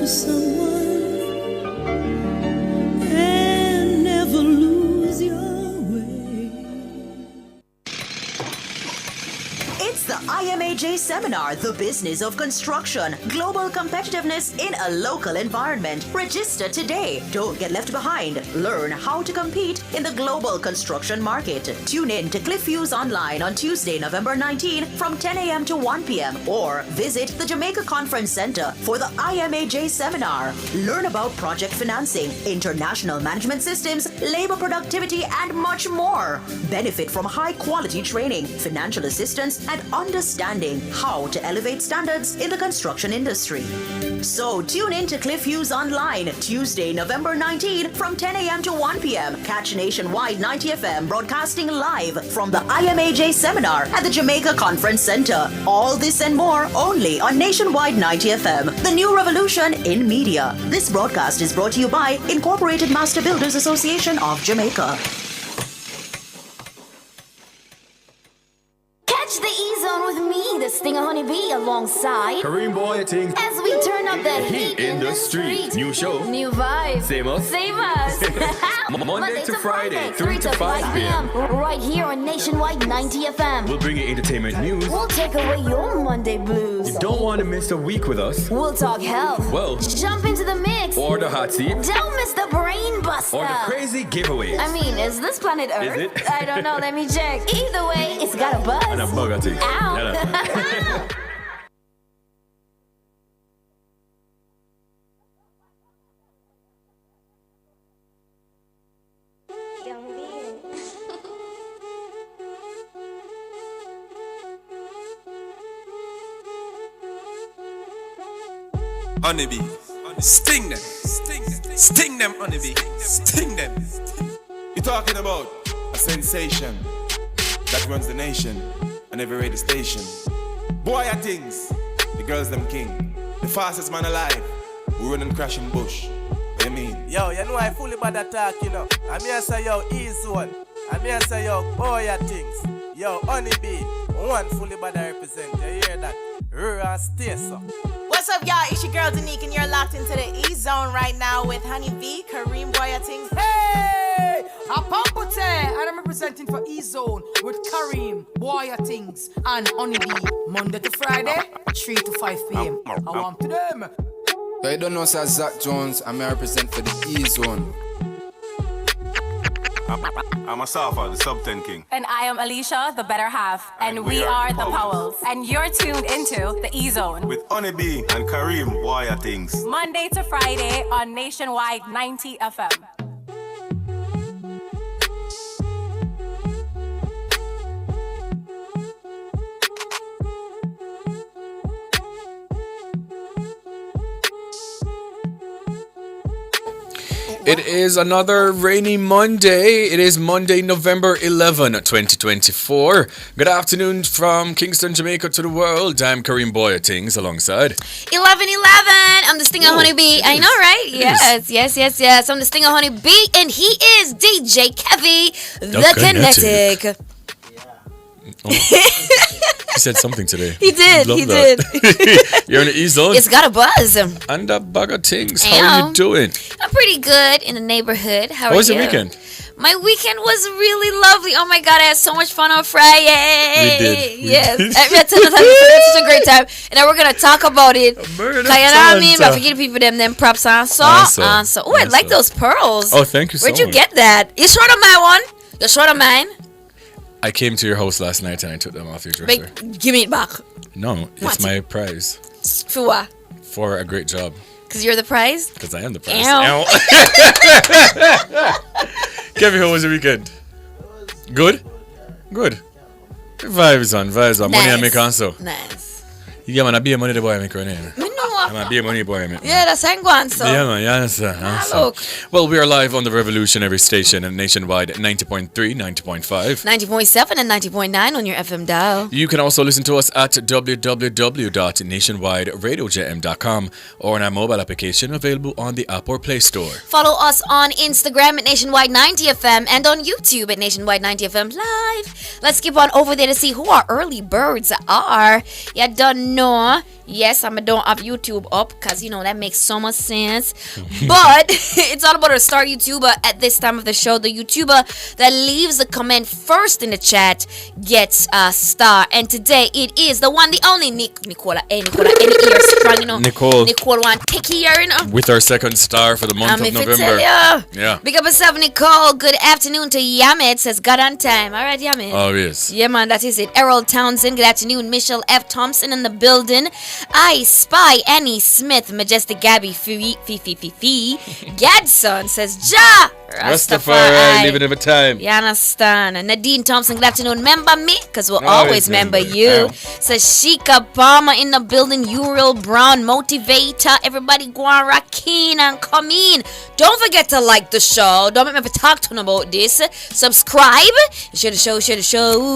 to someone and never lose your way. It's the IMAJ seminar, The Business of Construction, Global Competitiveness in a Local Environment. Register today. Don't get left behind. Learn how to compete in the global construction market. Tune in to Cliff Views Online on Tuesday, November 19 from 10 a.m. to 1 p.m. or visit the Jamaica Conference Center for the IMAJ seminar. Learn about project financing, international management systems, labor productivity, and much more. Benefit from high-quality training, financial assistance, and understanding how to elevate standards in the construction industry. So tune in to Cliff Views Online Tuesday, November 19 from 10 a.m. to 1 p.m. Catch Nationwide 90 FM broadcasting live from the IMAJ seminar at the Jamaica Conference Center. All this and more only on Nationwide 90 FM, the new revolution in media. This broadcast is brought to you by Incorporated Master Builders Association of Jamaica. Catch the E-Zone with me, the Stinger Honeybee, alongside Kareem Boy Things. as we turn up the heat in the street. New show. New vibes. Same us. Same us. Monday to Friday, 3 to 5 p.m. Right here on Nationwide 90 FM. We'll bring you entertainment news. We'll take away your Monday blues. You don't want to miss a week with us. We'll talk health. Well, jump into the mix. or the hot seat. Don't miss the brain buster. Or the crazy giveaways. I mean, is this planet Earth? Is it? I don't know. Let me check. Either way, it's got a buzz. And a bugger thing. Ow. Yeah. Honeybee, sting them, sting them, honeybee, sting them. You're talking about a sensation that runs the nation and every radio station. Boy, are things, the girls them king, the fastest man alive. We run and crash in bush. What you mean? Yo, you know I fully bad attack, you know. I mean I say yo, E-Zone. I mean I say yo, boy, are things. Yo, honeybee, one fully bad I represent. You hear that? Rural stay so. What's up, y'all? It's your girl Danique, and you're locked into the E-Zone right now with Honey B, Kareem Boyatings. Hey! A Pampute! And I'm representing for E-Zone with Kareem, Boyatings, and Honey B. Monday to Friday, 3 to 5 p.m. I want to them. You don't know, sir, Zach Jones, and I represent for the E-Zone. I'm Asafa, the Sub-10 King. And I am Alicia, the better half. And we are the Powells. And you're tuned into the E-Zone. With Honeybee and Kareem, boy, are things. Monday to Friday on Nationwide 90 FM. It is another rainy Monday. It is Monday, November 11, 2024. Good afternoon from Kingston, Jamaica to the world. I'm Kareem Boyatings alongside 11:11. I'm the Stinger Honeybee. I know, right? Yes. I'm the Stinger Honeybee, and he is DJ Kevy, the Kinetic. Oh. He said something today. He did. Did. You're in the E-Zone. It's got a buzz. And a bag of things. How are you doing? I'm pretty good in the neighborhood. How was you? Your weekend? My weekend was really lovely. Oh my God, I had so much fun on Friday. We did. Yes. We had such a great time. And then we're going to talk about it. Murder you know what I mean? But forget people them props on. So. Oh, I like those pearls. Oh, thank you so much. Where'd you get that? You short of my one? You short of mine? I came to your house last night and I took them off your dresser. Give me it back. No, it's my prize. For what? For a great job. Because you're the prize? Because I am the prize. Ow. Kevin, how was your weekend? Good? Good. Vibes on. Nice. Money I make also. Nice. Yeah, man, I be a money the boy I make right now. Me know. I'm be a money boy I make. Yeah, that's how I'm so. Yeah, man, yeah, that's Look. Well, we are live on the Revolutionary Station and nationwide at 90.3, 90.5, 90.7 and 90.9 on your FM dial. You can also listen to us at www.nationwideradiojm.com or on our mobile application available on the App or Play Store. Follow us on Instagram at Nationwide 90 FM and on YouTube at Nationwide 90 FM Live. Let's skip on over there to see who our early birds are. You don't know. Yes, I don't have YouTube YouTube up because, you know, that makes so much sense. But it's all about our star YouTuber at this time of the show. The YouTuber that leaves a comment first in the chat gets a star. And today it is the one, the only Nicola, any ear strong, you know. Nicole one take here, you know. With our second star for the month of November. Yeah. Big up yourself, Nicole. Good afternoon to Yamit. Says God on time. All right, Yamit. Oh, yes. Yeah, man, that is it. Errol Townsend. Good afternoon. Michelle F. Thompson in the building. I Spy Annie Smith. Majestic Gabby Fee. Gadson says Ja. Rastafari, living over time. You understand? And Nadine Thompson, glad to know. Remember me? Because we'll always remember you. Says Sheikah Palmer in the building. Uriel Brown, motivator. Everybody go on, rockin' and come in. Don't forget to like the show. Don't make me talk to them about this. Subscribe. Share the show.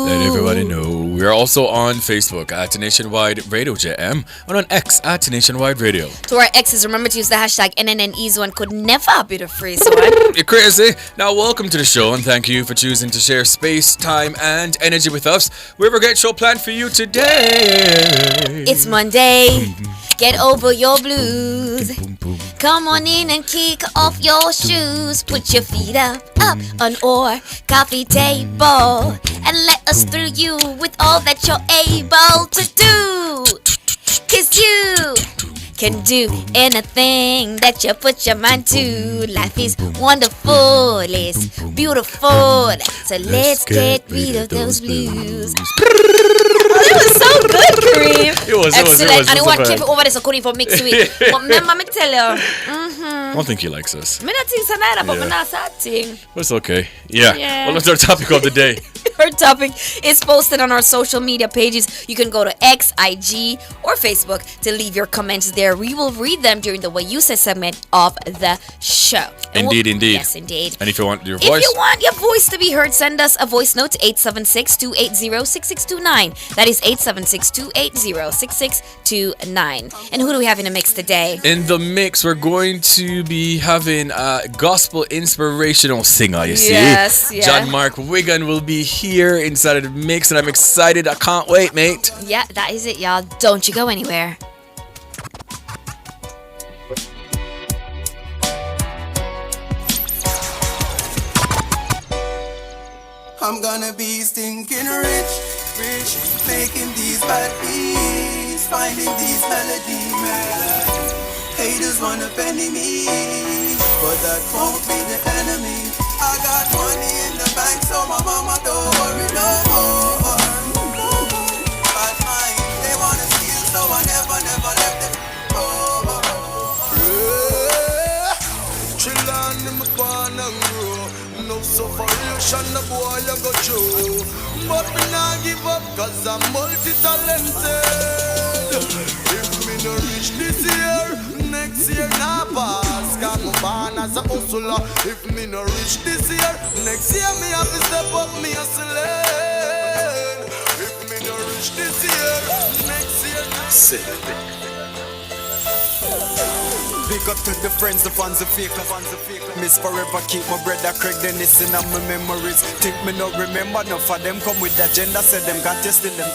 Let everybody know. We're also on Facebook at Nationwide Radio JM and on X at Nationwide Radio. To our exes, remember to use the hashtag NNNEase1. Could never be the phrase one. You're crazy. Now, welcome to the show and thank you for choosing to share space, time, and energy with us. We have a great show planned for you today. It's Monday. Get over your blues. Come on in and kick off your shoes. Put your feet up on our coffee table and let us through you with all that you're able to do. 'Cause you can do anything that you put your mind to. Life is wonderful, it's beautiful. So let's get rid of those blues. It was so good, Kareem. It was. Excellent. And I want to keep it over there so couldn't even mix it. But remember me tell you. I don't think he likes us. Me not think so neither, but me not sad thing. It's okay. Yeah. Well, that's our topic of the day. Our topic is posted on our social media pages. You can go to X, IG, or Facebook to leave your comments there. We will read them during the What You Say segment of the show. Indeed. Yes, indeed. And if you want your voice. If you want your voice to be heard, send us a voice note to 876-280-6629. That is 876-280-6629. And who do we have in the mix today? In the mix, we're going to be having a gospel inspirational singer, you see. Yes, yeah. John Mark Wigan will be here inside of the mix, and I'm excited. I can't wait, mate. Yeah, that is it, y'all. Don't you go anywhere. I'm gonna be stinking rich, making these bad beats, finding these melodies. Haters wanna penny me, but that won't be the enemy. I got money in the bank, so my mama don't worry no more. Bad mind, they wanna steal, so I never left them. Chill on in my corner and grow. No sufferation, the boy you go through. But me not give up, cause I'm multi-talented. If me no reach this year, next year nah pass. Cause I'm born as a hustler. If me no reach this year, next year me have to step up me hustling. If me no reach this year, next year Big up to the friends, the fans, the fake, Miss forever keep my brother Craig Dennis in my memories. Think me no remember, enough for them come with the agenda. Said them got tested, them.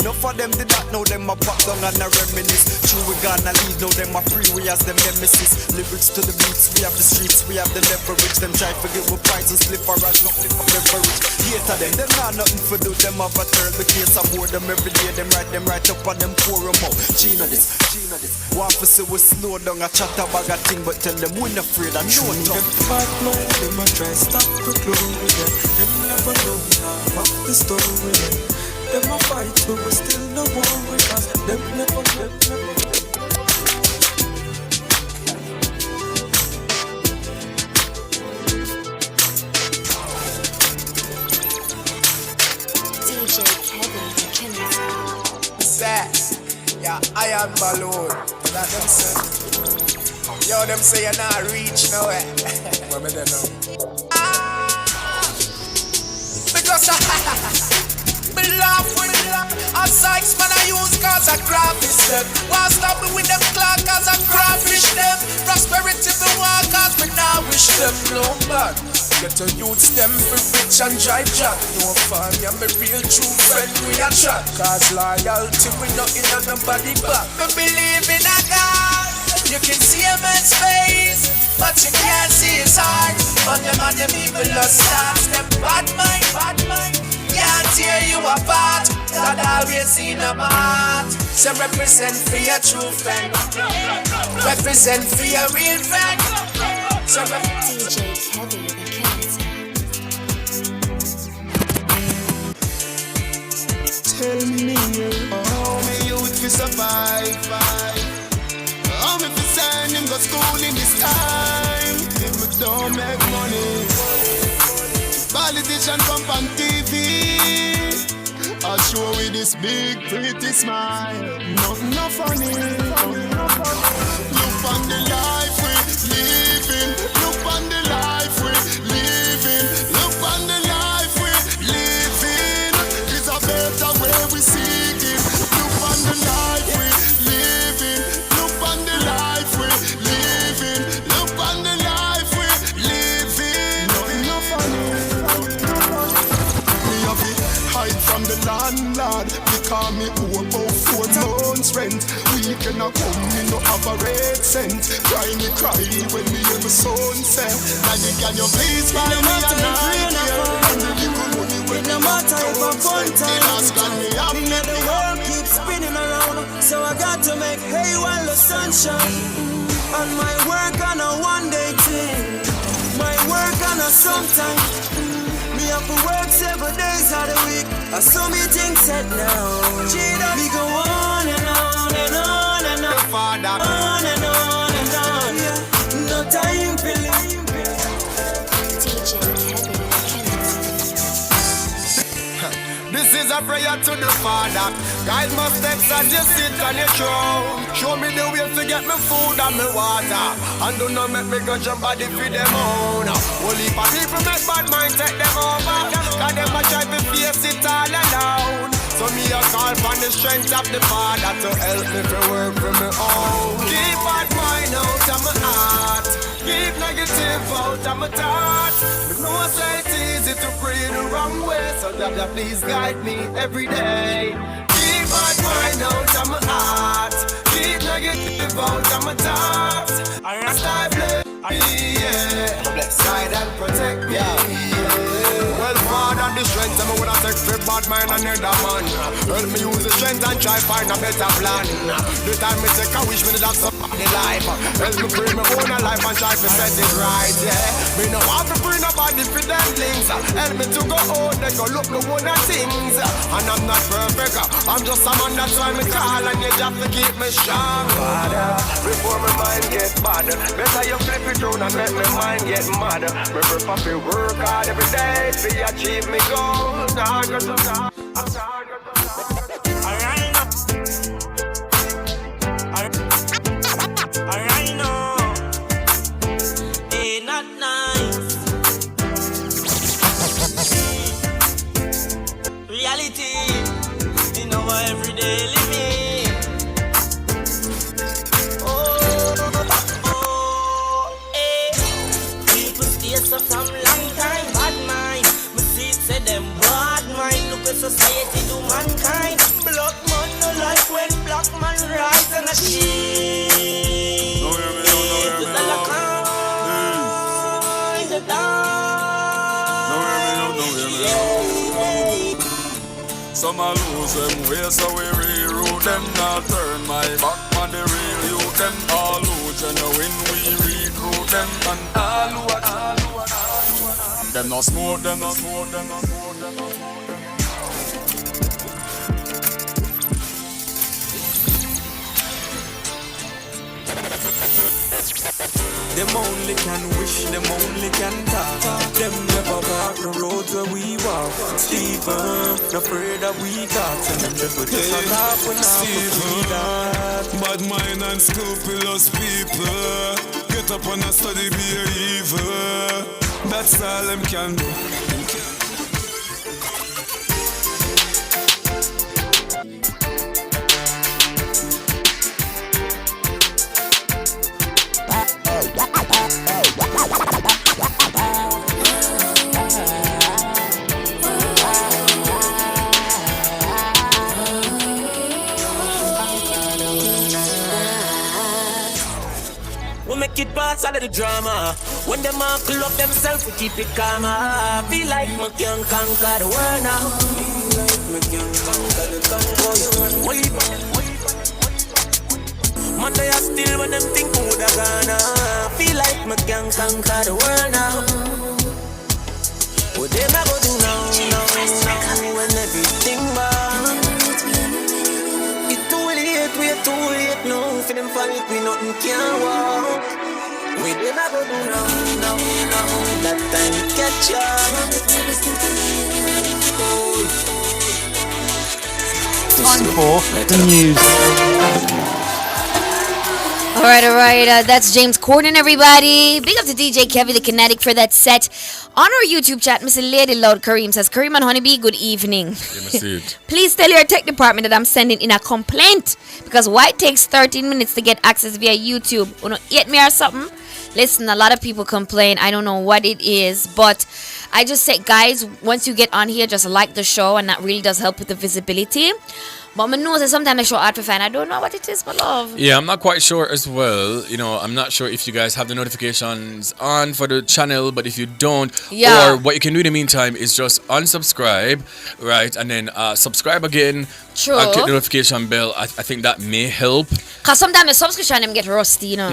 No for them did not know them a pop down and a reminisce. True we gonna leave, know them a free, we as them nemesis. Lyrics to the beats, we have the streets, we have the leverage. Them try to get with price and slip or as nothing for leverage. Hater them not nothing for do, them have a turn. The case I board them every day, them right up on them pour them out. Gina this. One for say we slow down, a chat about a thing, but tell them we're not afraid of no tongue. Them bad mind, them a try stop we glow with them. Them never know half of the story. Them a fight, but we still no war with us. Them never. DJ Kevin McKinney. Sass, yeah, iron balloon. That them say. Yo, them say you're not reach nowhere. What me they know? Because me laugh with a sykes man I use cause I graphish them. Why stop me with them clock cause I graphish them. Prosperity me want cause me now wish them no man. Get a youths them for rich and drive jack. No fun, I'm a real true friend, we a chat. Cause loyalty, we not in on nobody back. Me believe in a God. You can see a man's face, but you can't see his heart. On them and them evil stars, them bad mind, can't tear you apart. God always in a heart. So represent for your true friend, represent for your real friend. So DJ Kevin, the tell me how me youth will survive. How me fi send him go school in this time if me don't make money. Politician come on TV, I'll show with this big pretty smile. Nothing no funny. Look on the life we living. Look on the life we living. Look on the life we living. It's a better way we seeking. Look on the life we living. Look on the life we living. Look on the life we living. Nothing no funny. Me have it hide from the landlord. Because me owe about 4 months rent. Weekend a come, me no have a red cent. Cry when me hear my son say, Daddy, can you please buy me a night here? And the little money when no matter if I'm fun time, the world keeps spinning around. So I got to make hay while the sun shines. And my work on a one-day thing, my work on a sometime. Me have to work 7 days out of the week. I saw me things set now. We go on and on and on and on. On and on and on. Yeah. No time for living. DJ This is a prayer to the Father. Guide my steps as you sit on your throne. Show me the way to get me food and me water. And do not make me go jump body for them own. Only for people make bad mind take them over. Cause them a try to face it all alone. So me a call for the strength of the Father to help me to work for me own. Keep bad mind out of my heart. Keep negative out of my thoughts. But no say it's easy to pray the wrong way. So that please guide me every day. Keep bad mind out of my heart. Keep negative out of my thoughts. I start blessed. Yeah. Guide and protect me. Well, Father, the strength I'm gonna take for bad mind and another man. Help me use the strength and try find a better plan. The time me take a wish me to have somebody life. Help me bring my own life and try to set it right, yeah. Me no want to bring nobody for them links. Help me to go out, they go look the one of things. And I'm not perfect, I'm just a man, that's why me call. And you have to keep me strong, Father. Before my mind get bad, better you flip it round and make my mind get mad. Me prefer to work hard every day to achieve me goals. Alright now, ain't not nice. Reality in our everyday living. People stay so from long time, bad mind. Me see say them bad mind. Look at society do mankind. Black man no like when black man rise and a shit. Some a lose them way, so we reroute them. Not turn my back on the real youth. Them all who genuine, we recruit them. And all who them not smoke, them not smoke, them not smoke, them not smoke. Them only can wish, them only can talk. Them never walk the roads where we walk. Stephen, afraid that we got. And them never just a laugh when Stephen, bad mind and scrupulous people. Get up and study, be evil. That's all them can do. make it pass out of the drama. When them all pull up themselves, we keep it calm. I feel like me can conquer the world now. Feel like me can conquer the Congo. Monday I still when them think who da gonna. Feel like me can conquer the world now. What them I go do now, when everything bad. It's too late, we're too late now. For them fight, we nothing can walk. What them I go do now, that time catch Time for the news. All right. That's James Corden, everybody. Big up to DJ Kevin the Kinetic for that set. On our YouTube chat, Mr. Lady Loud Kareem says, Kareem and Honeybee, good evening. Please tell your tech department that I'm sending in a complaint because why it takes 13 minutes to get access via YouTube? Wanna eat me or something? Listen, a lot of people complain. I don't know what it is, but I just say, guys, once you get on here, just like the show, and that really does help with the visibility. But I know that sometimes I show art for fan. I don't know what it is, my love. Yeah, I'm not quite sure as well. You know, I'm not sure if you guys have the notifications on for the channel, but if you don't, or what you can do in the meantime is just unsubscribe, right? And then subscribe again. True. And click the notification bell. I think that may help. Because sometimes the subscription them get rusty, you know.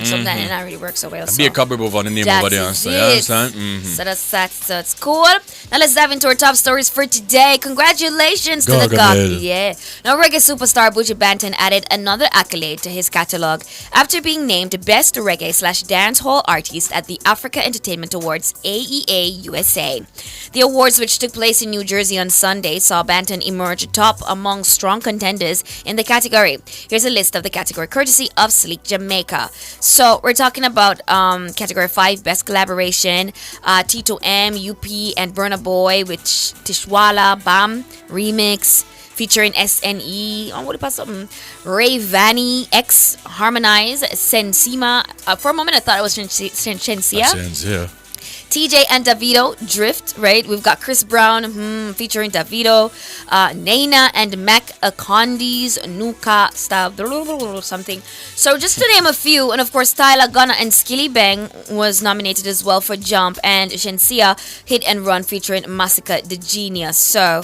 Sometimes it not really work so well. Be a copy over the name over there. So, you understand? So that's that. So it's cool. Now let's dive into our top stories for today. Congratulations to the Gog. Yeah. Now reggae superstar Buju Banton added another accolade to his catalog after being named Best Reggae/Dancehall Artist at the Africa Entertainment Awards AEA USA. The awards, which took place in New Jersey on Sunday, saw Banton emerge top among strong contenders in the category. Here's a list of the category courtesy of Sleek Jamaica. So we're talking about category 5 Best Collaboration, Tito M, UP, and Burna Boy with Tishwala Bam remix featuring SNE. What about something? Ray Vanny X Harmonize Sensima. For a moment I thought it was Shensia. TJ and Davido Drift, right? We've got Chris Brown featuring Davido, Naina and Mac Akondi's Nuka style something. So just to name a few, and of course Tyler Gunna and Skilly Bang was nominated as well for Jump, and Shensia Hit and Run featuring Massacre the Genius. So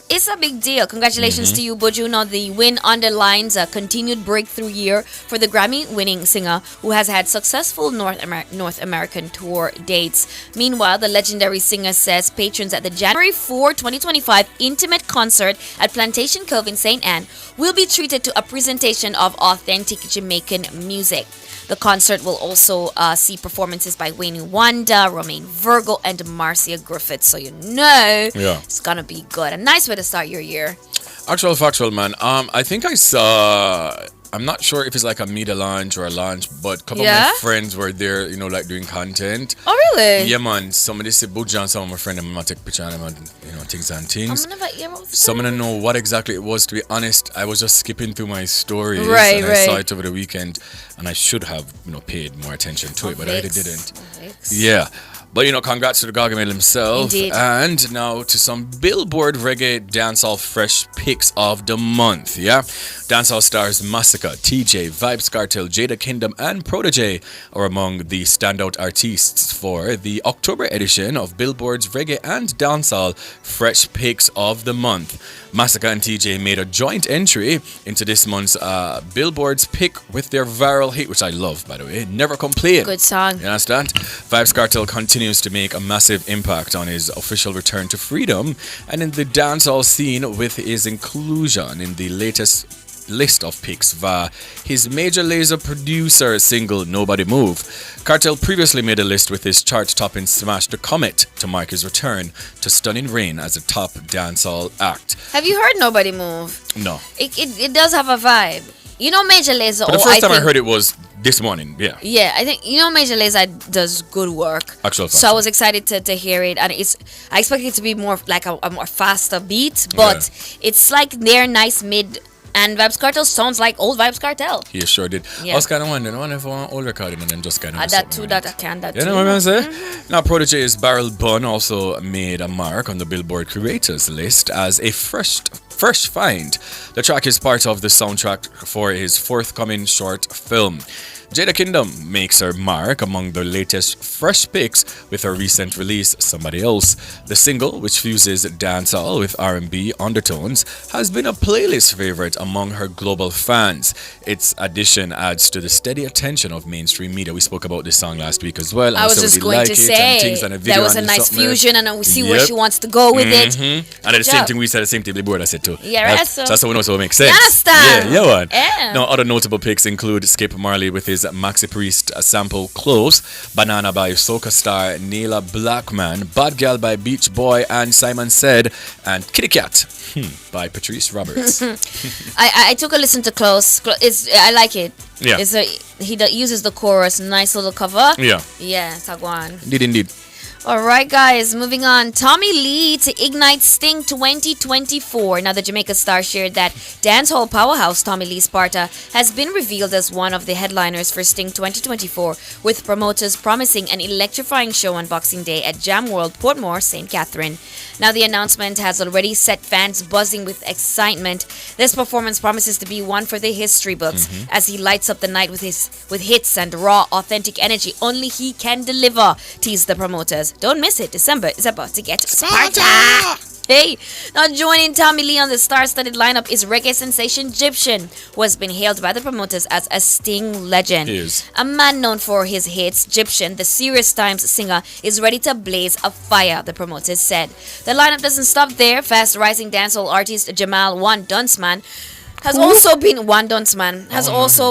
it's a big deal. Congratulations to you, Buju. Now, the win underlines a continued breakthrough year for the Grammy-winning singer who has had successful North American tour dates. Meanwhile, the legendary singer says patrons at the January 4, 2025 intimate concert at Plantation Cove in St. Anne will be treated to a presentation of authentic Jamaican music. The concert will also see performances by Wayne Wanda, Romaine Virgo, and Marcia Griffith. So you know it's gonna be good. A nice way to start your year. Factual, man. I think I saw. I'm not sure if it's like a media launch or a launch, but a couple of my friends were there, you know, like doing content. Oh, really? Yeah, man. Somebody said Buju and some of my friends, I'm going to take a picture of them and, you know, things and things. Some of them know what exactly it was, to be honest. I was just skipping through my stories. I saw it over the weekend, and I should have, you know, paid more attention to it, but I really didn't. Yeah. But, you know, congrats to the Gargamel himself. Indeed. And now to some Billboard Reggae Dancehall Fresh Picks of the Month, yeah? Dancehall stars Massacre, TJ, Vibes Cartel, Jada Kingdom, and Protege are among the standout artists for the October edition of Billboard's Reggae and Dancehall Fresh Picks of the Month. Massacre and TJ made a joint entry into this month's Billboard's pick with their viral hit, which I love, by the way, Never Complain. Good song. You understand? Vibes Cartel continues to make a massive impact on his official return to freedom and in the dancehall scene with his inclusion in the latest list of picks via his Major Lazer producer single Nobody Move. Cartel previously made a list with his chart-topping smash The Comet to mark his return to stunning reign as a top dancehall act. Have you heard Nobody Move? No. It does have a vibe. You know Major Lazer. But the first time I heard it was this morning, yeah. Yeah, I think, you know, Major Lazer does good work. So I was excited to hear it, and I expect it to be more like a more faster beat, but it's like their nice mid And Vibes Cartel sounds like old Vibes Cartel. He sure did. Yeah. I was kind of wondering, I wonder if I want old recording and then just kind of. That too, that I can, that You too. know what I'm saying? Now, Prodigy's Barrel Bun also made a mark on the Billboard Creators list as a fresh find. The track is part of the soundtrack for his forthcoming short film. Jada Kingdom makes her mark among the latest fresh picks with her recent release, Somebody Else. The single, which fuses dancehall with R&B undertones, has been a playlist favorite among her global fans. Its addition adds to the steady attention of mainstream media. We spoke about this song last week as well. I was just going to say that was a nice fusion, and we see where she wants to go with it. And the same thing we said, the same thing the board I said too. Yeah, right. So that's how we know so it makes sense. You understand? Yeah, one. Yeah. Now, other notable picks include Skip Marley with his Maxi Priest sample Close, Banana by soca star Neela Blackman, Bad Girl by Beach Boy and Simon Said, and Kitty Cat by Patrice Roberts. I took a listen to Close. I like it. Yeah. He uses the chorus, nice little cover. Yeah. Yeah, Sagwan. Indeed. Alright guys, moving on. Tommy Lee to ignite Sting 2024. Now the Jamaica star shared that dancehall powerhouse Tommy Lee Sparta has been revealed as one of the headliners for Sting 2024, with promoters promising an electrifying show on Boxing Day at Jam World Portmore, St. Catherine. Now the announcement has already set fans buzzing with excitement. This performance promises to be one for the history books as he lights up the night with hits and raw, authentic energy only he can deliver, teased the promoters. Don't miss it. December is about to get Sparta. Hey, now joining Tommy Lee on the star-studded lineup is reggae sensation Egyptian, who has been hailed by the promoters as a Sting legend. Yes. A man known for his hits, Egyptian, the Serious Times singer, is ready to blaze a fire, the promoters said. The lineup doesn't stop there. Fast-rising dancehall artist Jamal One Dunceman has also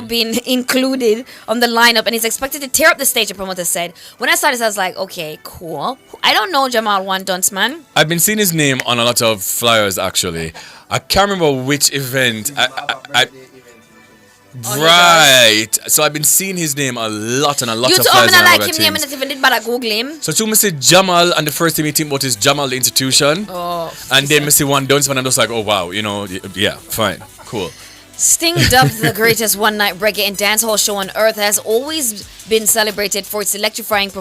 been included on the lineup and is expected to tear up the stage, the promoter said. When I saw this, I was like, okay, cool. I don't know Jamal One Dunceman. I've been seeing his name on a lot of flyers actually. I can't remember which event. Right. So I've been seeing his name a lot and a lot you of told flyers. me I like him name and not even did, but I Google him. So to say Jamal, and the first thing we think about is Jamal the institution. Oh. And then me see One Dunceman and I'm just like, oh wow, yeah, fine, cool. Sting, dubbed the greatest one-night reggae and dancehall show on earth, has always been celebrated for its electrifying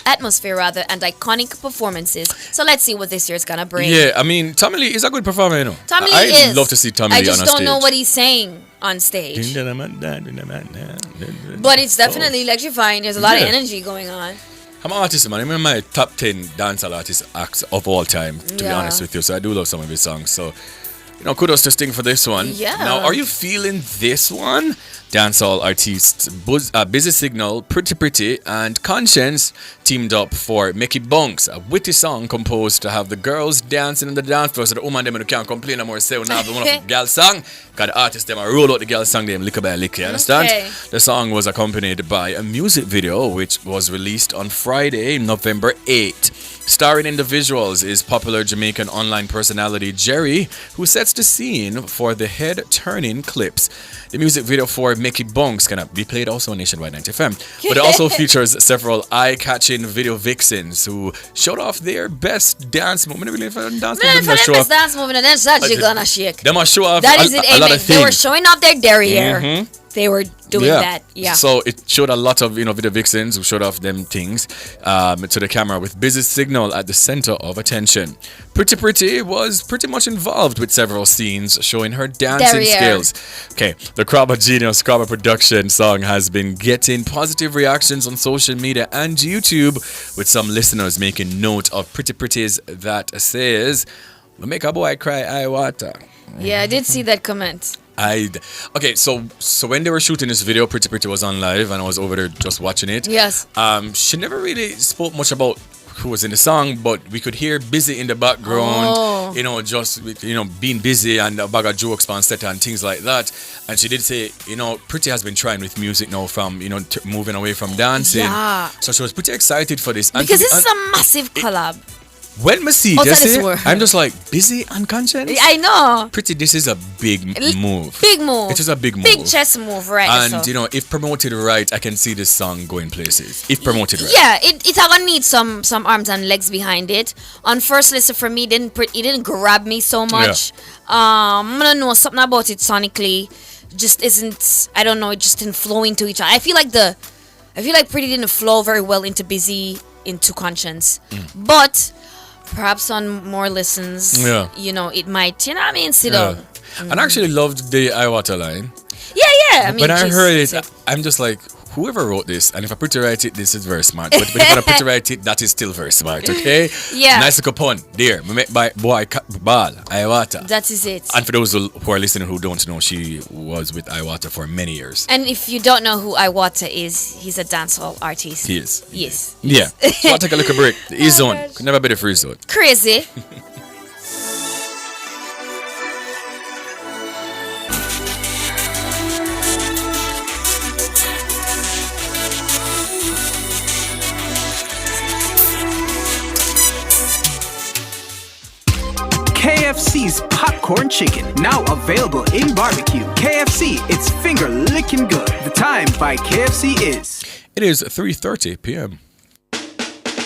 atmosphere and iconic performances. So let's see what this year's gonna bring. Yeah, I mean, Tommy Lee is a good performer, you know. Tommy Lee I'd love to see Tommy Lee on a stage. I just don't know what he's saying on stage. But it's definitely electrifying. There's a lot of energy going on. I'm an artist, man. I'm in my top 10 dancehall artist acts of all time, to be honest with you. So I do love some of his songs. So, kudos to Sting for this one. Yeah. Now, are you feeling this one? Dancehall artists Busy Signal, Pretty, and Conscience teamed up for Mickey Bunks, a witty song composed to have the girls dancing on the dance floor so the woman them can't complain no more. Say, now the one of the girl song, because the artists them roll out the girl song them lick by lick, you understand? Okay. The song was accompanied by a music video which was released on Friday, November 8th. Starring in the visuals is popular Jamaican online personality Jerry, who sets the scene for the head-turning clips. The music video for Mickey Bunks can be played also on Nationwide 90 FM, but it also features several eye-catching video vixens who showed off their best dance movement. Dance movement and then such you gonna shake. They must show off that is it, a lot of things. They were showing off their derriere. They were doing that. Yeah. So it showed a lot of video vixens who showed off them things to the camera with Busy Signal at the center of attention. Pretty was pretty much involved with several scenes showing her dancing skills. Okay, the Crabba Genius Crabba production song has been getting positive reactions on social media and YouTube, with some listeners making note of Pretty's that says, "We make a boy cry eye water." Yeah, I did see that comment. Okay, so when they were shooting this video, Pretty was on live and I was over there just watching it. Yes. She never really spoke much about who was in the song, but we could hear Busy in the background, just being busy and a bag of jokes on set and things like that. And she did say, Pretty has been trying with music now from, moving away from dancing. Yeah. So she was pretty excited for this. Because this is a massive collab. When I see Outside Jesse, this world. I'm just like, busy and conscious? I know. Pretty, this is a big move. Big move. It is a big move. Big chess move, right? And, so. you know, if promoted right, I can see this song going places. If promoted right. Yeah, it's gonna need some arms and legs behind it. On first listen for me, it didn't grab me so much. I'm gonna know something about it sonically. Just isn't. I don't know. It just didn't flow into each other. I feel like Pretty didn't flow very well into Busy, into Conscience, but perhaps on more listens, you know, it might. You know what I mean? Sit down. And I actually loved the Iwata line. Yeah. I mean, when I heard it, I'm just like, whoever wrote this, and if I put it right, this is very smart. But if I put it right, that is still very smart, okay? Yeah. Nice little pun there. By boy Bal, Iwata. That is it. And for those who are listening who don't know, she was with Iwata for many years. And if you don't know who Iwata is, he's a dancehall artist. He is. Yes. Yeah. So I'll take a little break. The E-Zone. Could never be the free zone. Crazy. KFC's popcorn chicken, now available in barbecue. KFC, it's finger licking good. The time by KFC is... It is 3:30 p.m.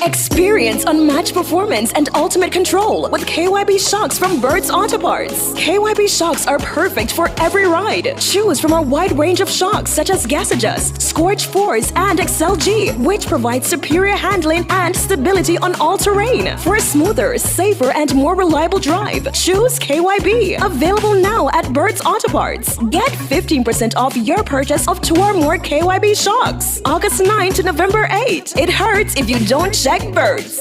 Experience unmatched performance and ultimate control with KYB shocks from Bird's Auto Parts. KYB shocks are perfect for every ride. Choose from our wide range of shocks such as Gas Adjust, Scorch Force, and XLG, which provides superior handling and stability on all terrain. For a smoother, safer, and more reliable drive, choose KYB. Available now at Bird's Auto Parts. Get 15% off your purchase of 2 or more KYB shocks. August 9 to November 8. It hurts if you don't check Birds.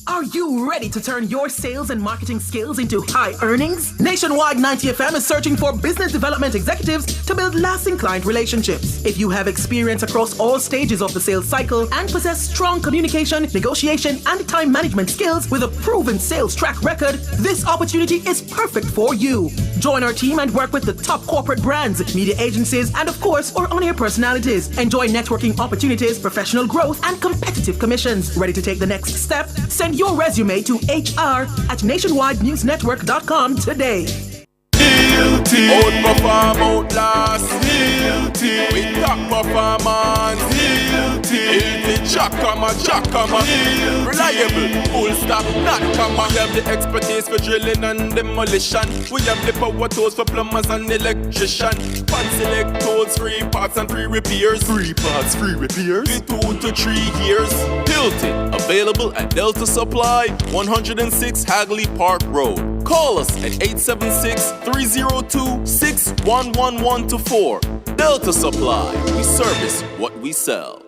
Are you ready to turn your sales and marketing skills into high earnings? Nationwide 90FM is searching for business development executives to build lasting client relationships. If you have experience across all stages of the sales cycle and possess strong communication, negotiation, and time management skills with a proven sales track record, this opportunity is perfect for you. Join our team and work with the top corporate brands, media agencies, and of course, our on-air personalities. Enjoy networking opportunities, professional growth, and competitive commissions. Ready to take the next step? Send your resume to hr@nationwidenewsnetwork.com today. Guilty. Outperform, outlast. Guilty. We top performance. Guilty. Jackama. Reliable. Full stop. Not comma. We have the expertise for drilling and demolition. We have the power tools for plumbers and electricians. Fancy select tools, 3 parts and 3 repairs. 3 parts, 3 repairs. 2 to 3 years. Hilton. Available at Delta Supply, 106 Hagley Park Road. Call us at 876-302-61114. Delta Supply. We service what we sell.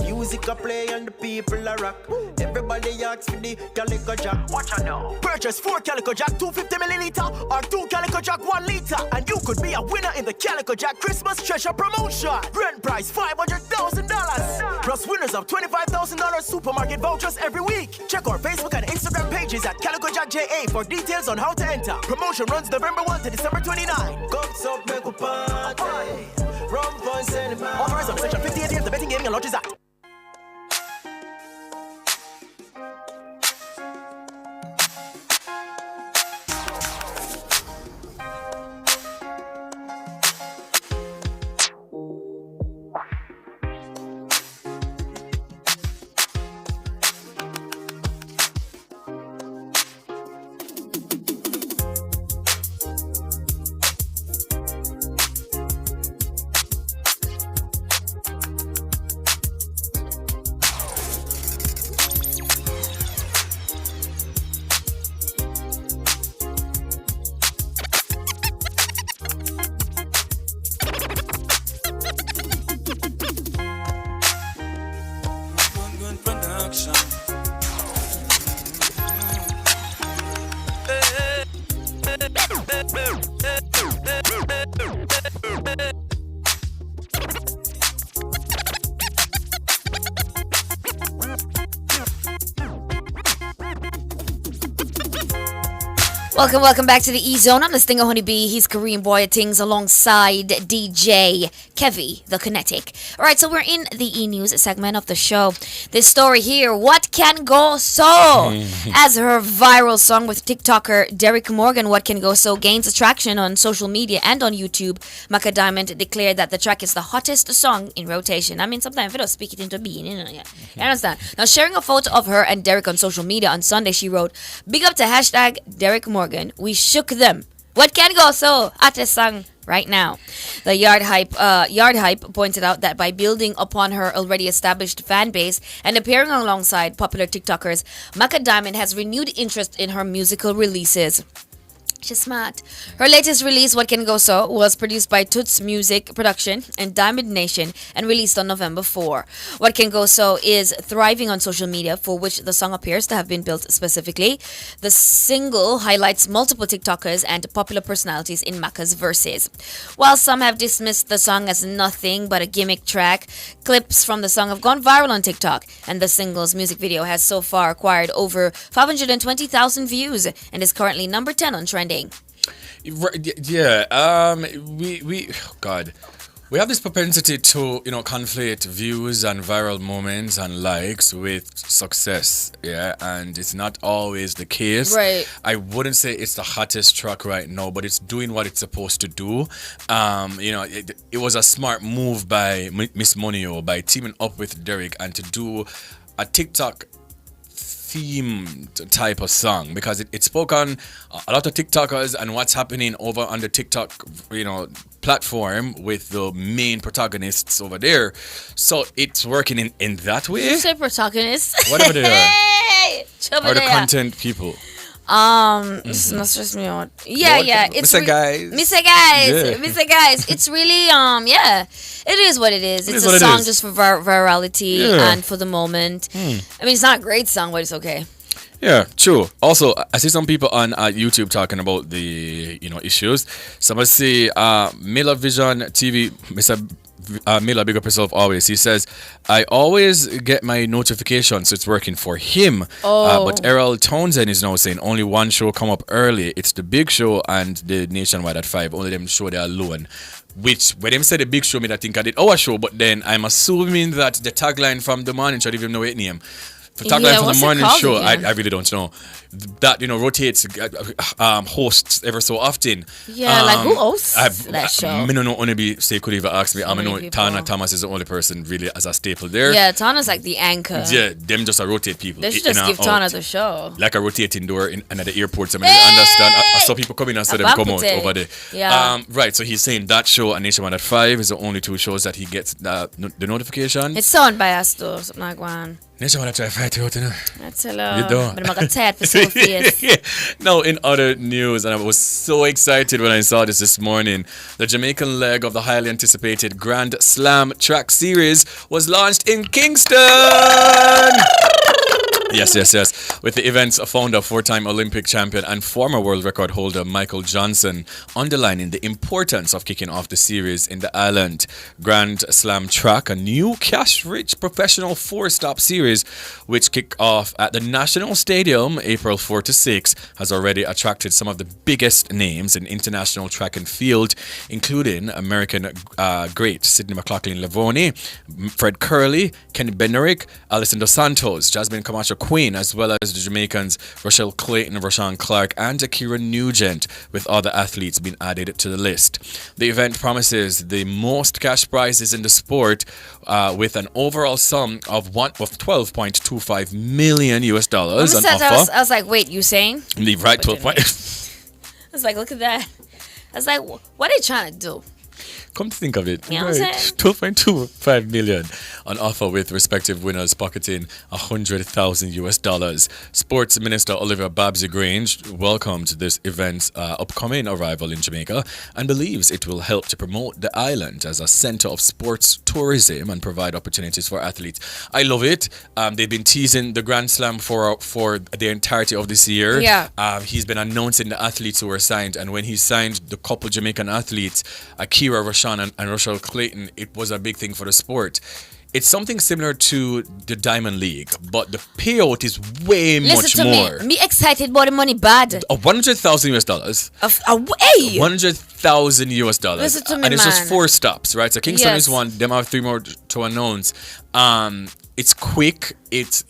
Music a play and the people a rock. Everybody asks for the Calico Jack. Watch out now. Purchase 4 Calico Jack 250 milliliter or 2 Calico Jack 1 liter, and you could be a winner in the Calico Jack Christmas Treasure Promotion. Grand prize $500,000 plus winners of $25,000 supermarket vouchers every week. Check our Facebook and Instagram pages at Calico Jack JA for details on how to enter. Promotion runs November 1 to December 29. Come so make a party. Rum fun cinema. Authorized on Section 58 of the Betting Gaming and Lodges Act. Welcome back to the E Zone. I'm the Stinger Honeybee. He's Kareem Boyatings alongside DJ Kevy the Kinetic. All right, so we're in the E News segment of the show. This story here, What Can Go So? As her viral song with TikToker Derek Morgan, What Can Go So, gains traction on social media and on YouTube, Maka Diamond declared that the track is the hottest song in rotation. I mean, sometimes if you don't speak it into being, you understand? Now, sharing a photo of her and Derek on social media on Sunday, she wrote, "Big up to hashtag Derek Morgan. We shook them. What can go so?" Hottest song right now. The Yard Hype pointed out that by building upon her already established fan base and appearing alongside popular TikTokers, Maka Diamond has renewed interest in her musical releases. She's smart. Her latest release, What Can Go So, was produced by Toots Music Production and Diamond Nation and released on November 4. What Can Go So is thriving on social media, for which the song appears to have been built specifically. The single highlights multiple TikTokers and popular personalities in Maka's verses. While some have dismissed the song as nothing but a gimmick track, clips from the song have gone viral on TikTok, and the single's music video has so far acquired over 520,000 views and is currently number 10 on trending. Yeah, we have this propensity to, conflate views and viral moments and likes with success, yeah, and it's not always the case. Right. I wouldn't say it's the hottest track right now, but it's doing what it's supposed to do. It was a smart move by Miss Monio by teaming up with Derek and to do a TikTok themed type of song, because it spoke on a lot of TikTokers and what's happening over on the TikTok platform with the main protagonists over there. So it's working in that way. You say protagonists? Whatever they are. Or the Hey, content people. This not stress me out. Yeah. It's Mr. Guys. Mr. Guys. It's really it is what it is. It's a song just for virality and for the moment. I mean, it's not a great song, but it's okay. Yeah, true. Also, I see some people on YouTube talking about the issues. Somebody say Miller Vision TV, Mr. Miller, big up yourself always. He says, "I always get my notifications, so it's working for him." But Errol Townsend is now saying only one show come up early. It's the big show and the Nationwide at 5. Only them show they are alone. Which, when them say the big show, me I think I did our show, but then I'm assuming that the tagline from the morning should even know it name. The tagline from the morning show, I really don't know. That rotates hosts ever so often. Yeah, like who hosts that show? I don't know. Only be say could even ask me. I know Tana Thomas is the only person really as a staple there. Yeah, Tana's like the anchor. Yeah, them just rotate people. They should just give Tana the show. Like a rotating door in at the airports. I mean, I understand. I saw people come in and saw them come out over there. Yeah. Right. So he's saying that show and Nationwide at 5 is the only two shows that he gets the notification. It's so unbiased though. Something like one. Nationwide, I try to fight you out, That's hello. You don't. But I'm going tired for so fierce. Now, in other news, and I was so excited when I saw this morning, the Jamaican leg of the highly anticipated Grand Slam track series was launched in Kingston. Yes. With the event's founder, 4-time Olympic champion and former world record holder Michael Johnson underlining the importance of kicking off the series in the island. Grand Slam Track, a new cash-rich professional 4-stop series which kicked off at the National Stadium April 4 to 6, has already attracted some of the biggest names in international track and field, including American great Sidney McLaughlin-Lavoni, Fred Curley, Kenny Bednarick, Alison Dos Santos, Jasmine Camacho Queen, as well as the Jamaicans Rochelle Clayton, Rashawn Clark, and Akira Nugent, with other athletes being added to the list. The event promises the most cash prizes in the sport, with an overall sum of $12.25 million US on offer. I was like, wait, you saying? Leave right 12 point. I was like, look at that. I was like, what are they trying to do? Come to think of it, you know what I'm saying? 12.25 million on offer, with respective winners pocketing $100,000. Sports Minister Olivia Babsy Grange welcomed this event's upcoming arrival in Jamaica and believes it will help to promote the island as a center of sports tourism and provide opportunities for athletes. I love it. They've been teasing the Grand Slam for the entirety of this year. Yeah. He's been announcing the athletes who were signed, and when he signed the couple Jamaican athletes, Akira, Rashawn, and Rochelle Clayton, it was a big thing for the sport. It's something similar to the Diamond League, but the payout is way Listen much to more. me excited about the money bad. Of $100,000. Hey! $100,000. Listen to me, and it's man. just 4 stops, right? So Kingston Yes. is one. Them have 3 more to announce. It's quick. It's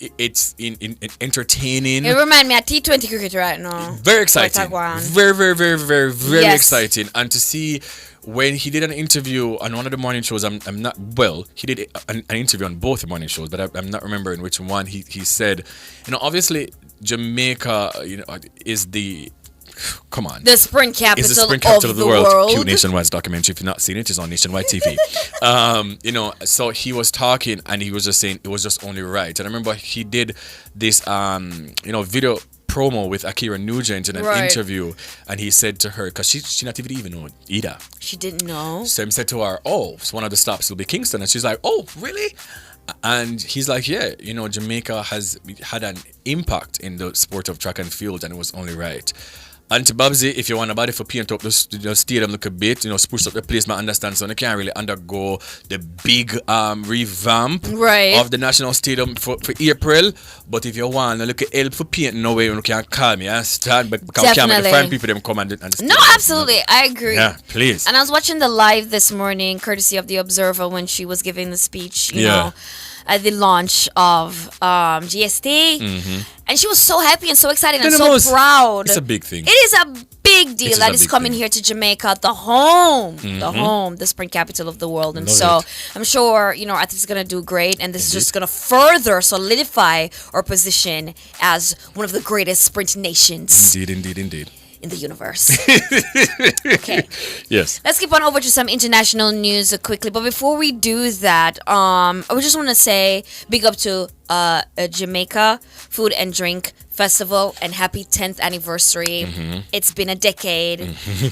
in entertaining. It remind me of T20 cricket right now. Very exciting. Very Yes. exciting. And to see when he did an interview on one of the morning shows, he did an interview on both the morning shows, but I'm not remembering which one. He said, obviously Jamaica, is the the sprint capital, is the sprint capital of the world. Cue world. Nationwide's documentary. If you've not seen it, it's on Nationwide TV. So he was talking and he was just saying it was just only right. And I remember he did this, video promo with Akira Nugent in an interview, and he said to her, because she not even know either. She didn't know. So he said to her, so one of the stops will be Kingston, and she's like, oh, really? And he's like, yeah, Jamaica has had an impact in the sport of track and field, and it was only right. And to Babsy, if you want a body for paint up the stadium look a bit, spruce up the place, I understand, so they can't really undergo the big revamp of the National Stadium for April. But if you want to look at help for paint, no way you can call me, I understand, but because we can't make the fine people them come and No, absolutely, I agree. Yeah, please. And I was watching the live this morning, courtesy of the Observer, when she was giving the speech, you know, at the launch of GST. And she was so happy and so excited and so proud. It's a big thing. It is a big deal that is coming here to Jamaica, the home, the sprint capital of the world. And I'm sure, athletes is going to do great. And this is just going to further solidify our position as one of the greatest sprint nations. Indeed. In the universe. Okay. Yes. Let's keep on over to some international news quickly. But before we do that, I just want to say big up to Jamaica Food and Drink Festival and happy 10th anniversary. It's been a decade,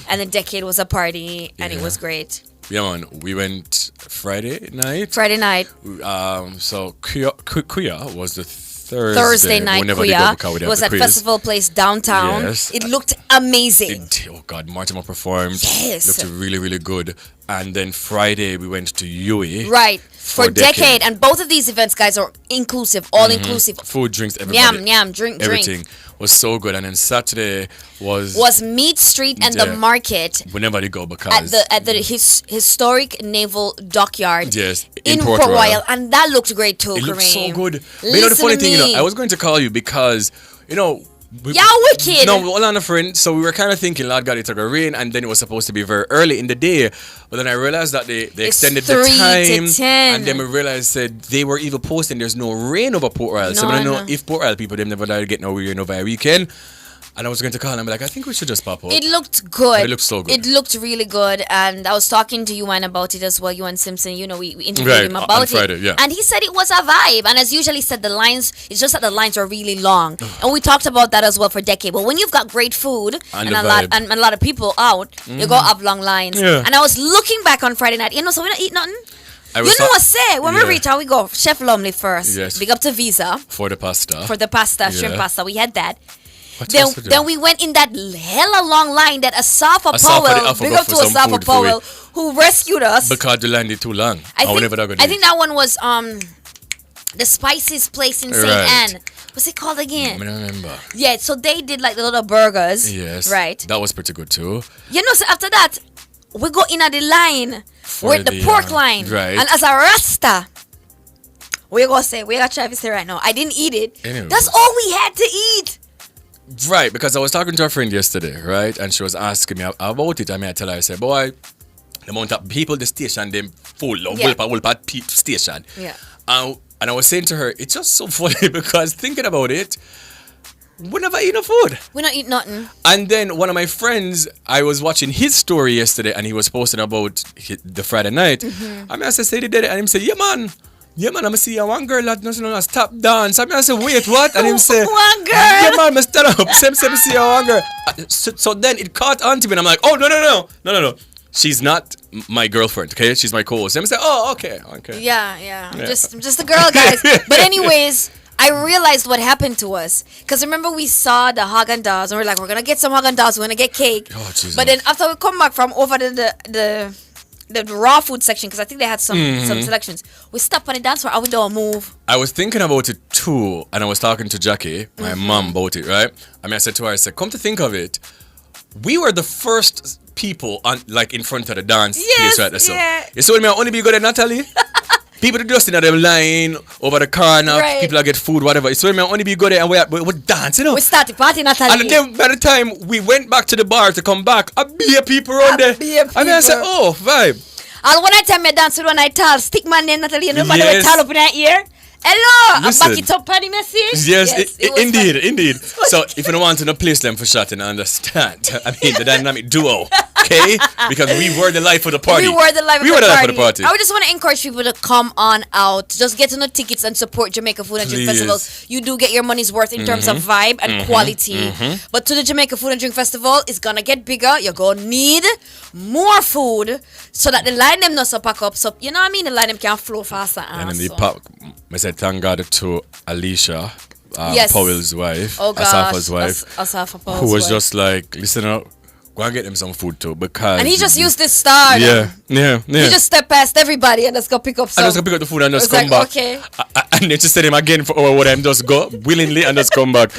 and the decade was a party, and it was great. Yeah, man. We went Friday night. So Kuya was the Thursday night Kuya. It was at Festival Place downtown. Yes. It looked amazing. Oh God, Mortimer performed. Yes. Looked really, really good. And then Friday we went to Yui. Right. For decade. And both of these events, guys, are inclusive, all inclusive. Food, drinks, everybody. Yum, drink. Everything was so good. And then Saturday was Meat Street and the market. Whenever they go, because at the historic naval dockyard. Yes, in Port Royal, and that looked great too. It looked so good. Listen the funny thing, me. I was going to call you because Y'all wicked. No, all on a friend. So we were kind of thinking, Lord God, it took a rain, and then it was supposed to be very early in the day. But then I realized that they extended the 3 time, to 10. and then we realized that they were even posting there's no rain over Port Royal. So I don't know if Port Royal people them never get no rain over a weekend. And I was going to call and I'm like, I think we should just pop up. It looked good. It looked so good. It looked really good. And I was talking to Yuan about it as well. Yuan Simpson, we interviewed him about on Friday, it. Yeah. And he said it was a vibe. And as usually said, it's just that the lines are really long. And we talked about that as well for decade. But when you've got great food and a lot of people out, you go up long lines. Yeah. And I was looking back on Friday night, so we don't eat nothing. When we reach out, we go Chef Lumley first. Yes. Big up to Visa. For the pasta. Shrimp pasta. We had that. Then we went in that hella long line that Asafa Powell, big up to Asafa Powell, who rescued us. Because the line is too long. I think that one was the Spices place in St. Anne. What's it called again? I don't remember. Yeah, so they did like the little burgers. Yes. Right. That was pretty good too. So after that, we go in at the line with the pork line. Right. And as a Rasta, we got Travis here right now. I didn't eat it. Anyways. That's all we had to eat. Right, because I was talking to a friend yesterday, right? And she was asking me about it. I tell her, I said, boy, the amount of people, the station, them full, Wolpa station. Yeah. And I was saying to her, it's just so funny because thinking about it, we never eat no food. We not eat nothing. And then one of my friends, I was watching his story yesterday and he was posting about the Friday night. I said, they did it. And he said, yeah, man, I'm see one girl that doesn't know stop dance. I said, wait, what? And him say, one girl. Yeah, man, I stand up. Same, see one girl. So then it caught on to me, and I'm like, oh, no. She's not my girlfriend, okay? She's my co-host. And I say, oh, okay. Yeah. I'm just a girl, guys. But anyways, I realized what happened to us. Because remember we saw the Haagen-Dazs, and we're like, we're going to get some Haagen-Dazs, we're going to get cake. Oh, Jesus. But then after we come back from over the the raw food section, because I think they had some selections. We stop on the dance floor and we don't move. I was thinking about it too, and I was talking to Jackie, my mom, about it, right? I mean, I said to her, I said, come to think of it, we were the first people on, like, in front of the dance place right there. So you saw me only be good at Natalie. People just in the line over the corner, people that get food, whatever. So me only be good there and we're dancing. We start the party, Natalie. And then by the time we went back to the bar to come back, a beer people around there. And then I said, oh, vibe. And when I tell me dance with when I tell, stick my name, Natalie, and nobody will tell up in that ear. Hello, Listen. I'm back it up on the message. Yes, indeed. So if you don't want to place them for shot and understand, I mean the dynamic duo, okay? Because we were the life of the party. We were the life of the party. I would just want to encourage people to come on out, just get no tickets and support Jamaica Food and Drink Festival. You do get your money's worth in terms of vibe and quality. But to the Jamaica Food and Drink Festival, it's gonna get bigger. You're gonna need more food so that the line them not so pack up. So you know what I mean? The line them can flow faster. And then the pop. I said thank God to Alicia, Powell's wife, Asafa's wife, who was just like, listen up, go and get them some food too, because and he just used this star. Yeah. He just stepped past everybody and just go pick up some. And just go pick up the food and just come back. Okay. And then just said him again for our what I'm just go willingly and just come back.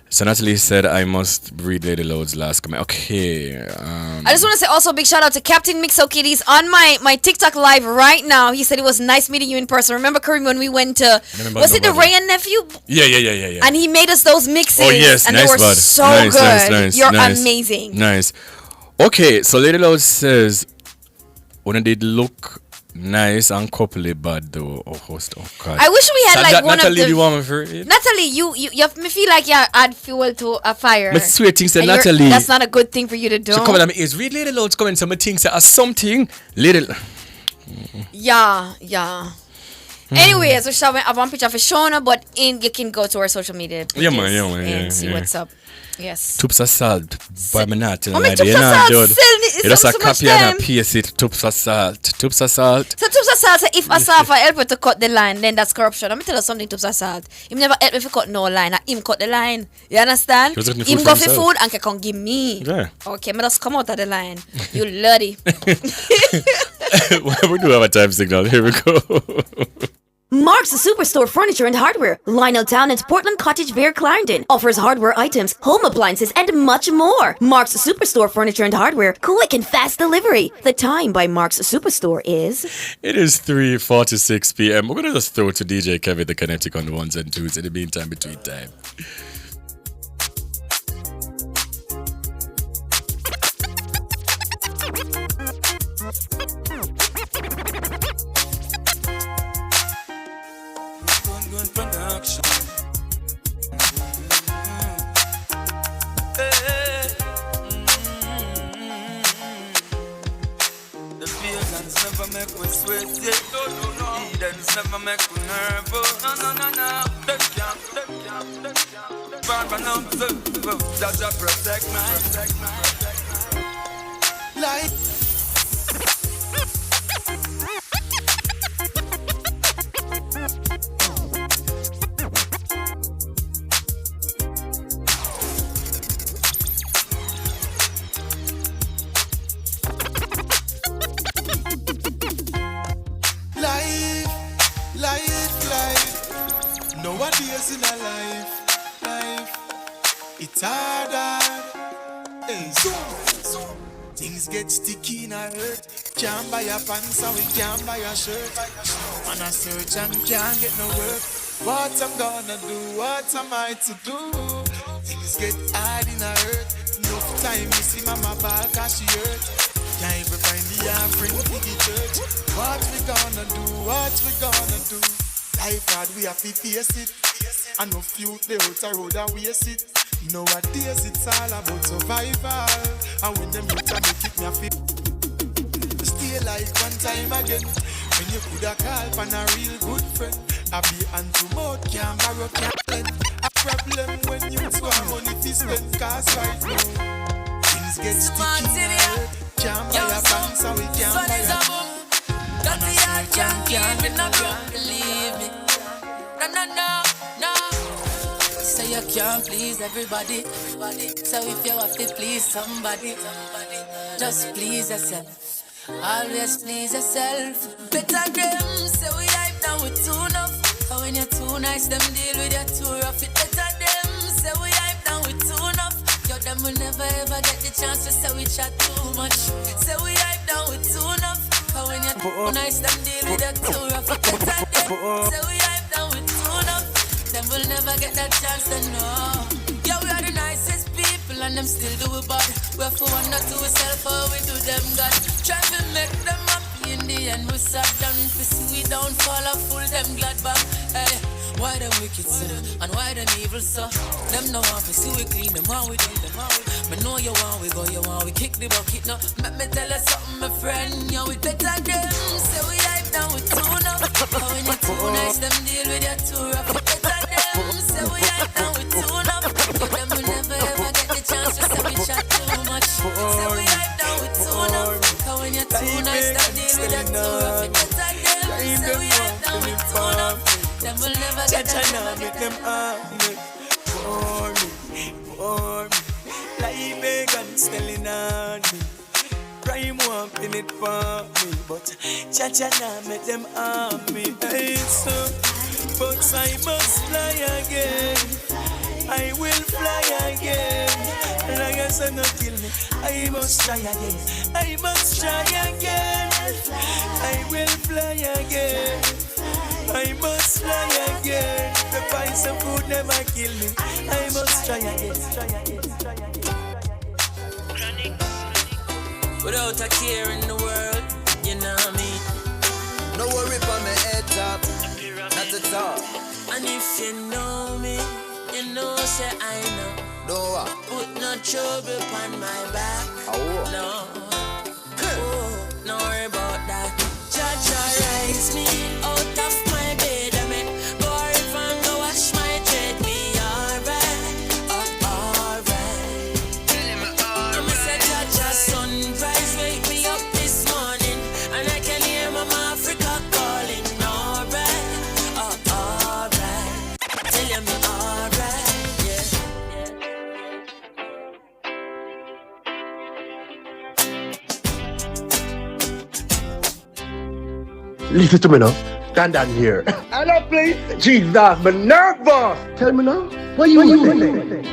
So Natalie said I must read Lady Load's last comment. Okay. I just want to say also big shout out to Captain Mixo Kitties on my TikTok live right now. He said it was nice meeting you in person. Remember, Kareem, when we went to was it the Ray and Nephew? Yeah. And he made us those mixes. Oh yes, and nice, they were bud. so nice, good. Nice, You're nice, amazing. Nice. Okay, so Lady Load says when it did look nice and coupley bad though. Oh God. I wish we had like one Natalie, of the. You want me for it? Natalie, you me feel like you add fuel to a fire. But sweet things that Natalie. That's not a good thing for you to do. So come on, is read Lady Load's comment. Some things that are something little. Yeah. Anyways, we shall have one picture for Shona, but you can go to our social media pages and see what's up. Yes. Tups of salt. Why me not? Tups of salt. You just a copy and a paste it. Tups of salt. Tups of salt. So Tups of salt, if Asafa help you to cut the line, then that's corruption. Let me tell you something, Tups of salt. Him never help me to cut no line. Him cut the line. You understand? Him go for food and can give me. Yeah. Okay, me just come out of the line. You lordy. We do have a time signal. Here we go. Mark's Superstore Furniture and Hardware, Lioneltown and Portland Cottage Vale, Clarendon, offers hardware items, home appliances, and much more. Mark's Superstore Furniture and Hardware, quick and fast delivery. The time by Mark's Superstore is... It is 3:46 p.m. We're going to just throw to DJ Kevin the Kinetic on the ones and twos in the meantime between time. Make we sweat, yeah. Heathens never make we nervous. No. Them can't. Bad man up, just protect my life. Nowadays in a life, it's hard. Hey, so things get sticky in a hurt. Can't buy a pants and we can't buy a shirt. Man a search and can't get no work. What I'm gonna do? What am I to do? Things get hard in a hurt. No time you see mama ball cause she hurt. Can't even find the offering to the church. What we gonna do? What we gonna do? Life hard, we have to face it. And no few they out a road and waste it. Nowadays it's all about survival. And when them youth a make it me a feel. Stay alive one time again. When you coulda call for a real good friend. I be hand to mouth, can't borrow, can't lend. A problem when you want money to spend. Cause right now things get sticky in a head. Can't buy a pants and we can't buy a book. Got the heart, can't believe me. No. So you can't please everybody. So if you have to please somebody, just please yourself. Always please yourself. Better them, say we hype down with too enough. But when you're too nice, them deal with you too rough. It better them, say we hype down with too enough. Yo, them will never ever get the chance to say we chat too much. Say we hype down with too enough. But when you're too nice, them deal with you too rough. It better them, say we hype down with too enough. Them will never get that chance to know. Yo, we are the nicest people and them still do it bad. We have to wonder to ourselves how we do them God. Try to make them happy in the end. We sat down to see we don't fall or fool them glad back. Hey, why them wicked so? And why them evil so? Them no want to see we clean them how we do them how we. Me know you want we go, you want we kick the bucket now. Let me tell you something, my friend. Yo, we better them. Say we hype down with too enough. But when you're too nice, them deal with you too rough. We better them. Say we hype down with too enough. Them will never ever get the chance to say we chat too much. Say we hype down with too enough. But when you're too nice, them deal with you too rough. We better them. Say we hype down with too enough. Them will never get the chance to them for me. Like Wigan selling on me. Prime wamping it for me. But Cha-cha now make them on me. Hey, so, but I must fly again. I will fly again. Long as I not kill me, I must try again. I must try again. I will fly again. I must fly again. The price of food never kill me. I must try again. Without a care in the world, you know me. No worry for my head top, not at all. And if you know me, you know say I know. No put no trouble on my back. Oh. No. Oh, no worry about that. Cha-cha rise me out of my bed. I mean, go river and go wash my dread. Me alright, alright. I'm say Cha-cha sunrise wake me up this morning, and I can hear Mama Africa calling. Alright, alright. Tell you me alright, yeah. Listen to me now. Stand down here. I don't play. Jesus, but nervous. Tell me now. What you doing?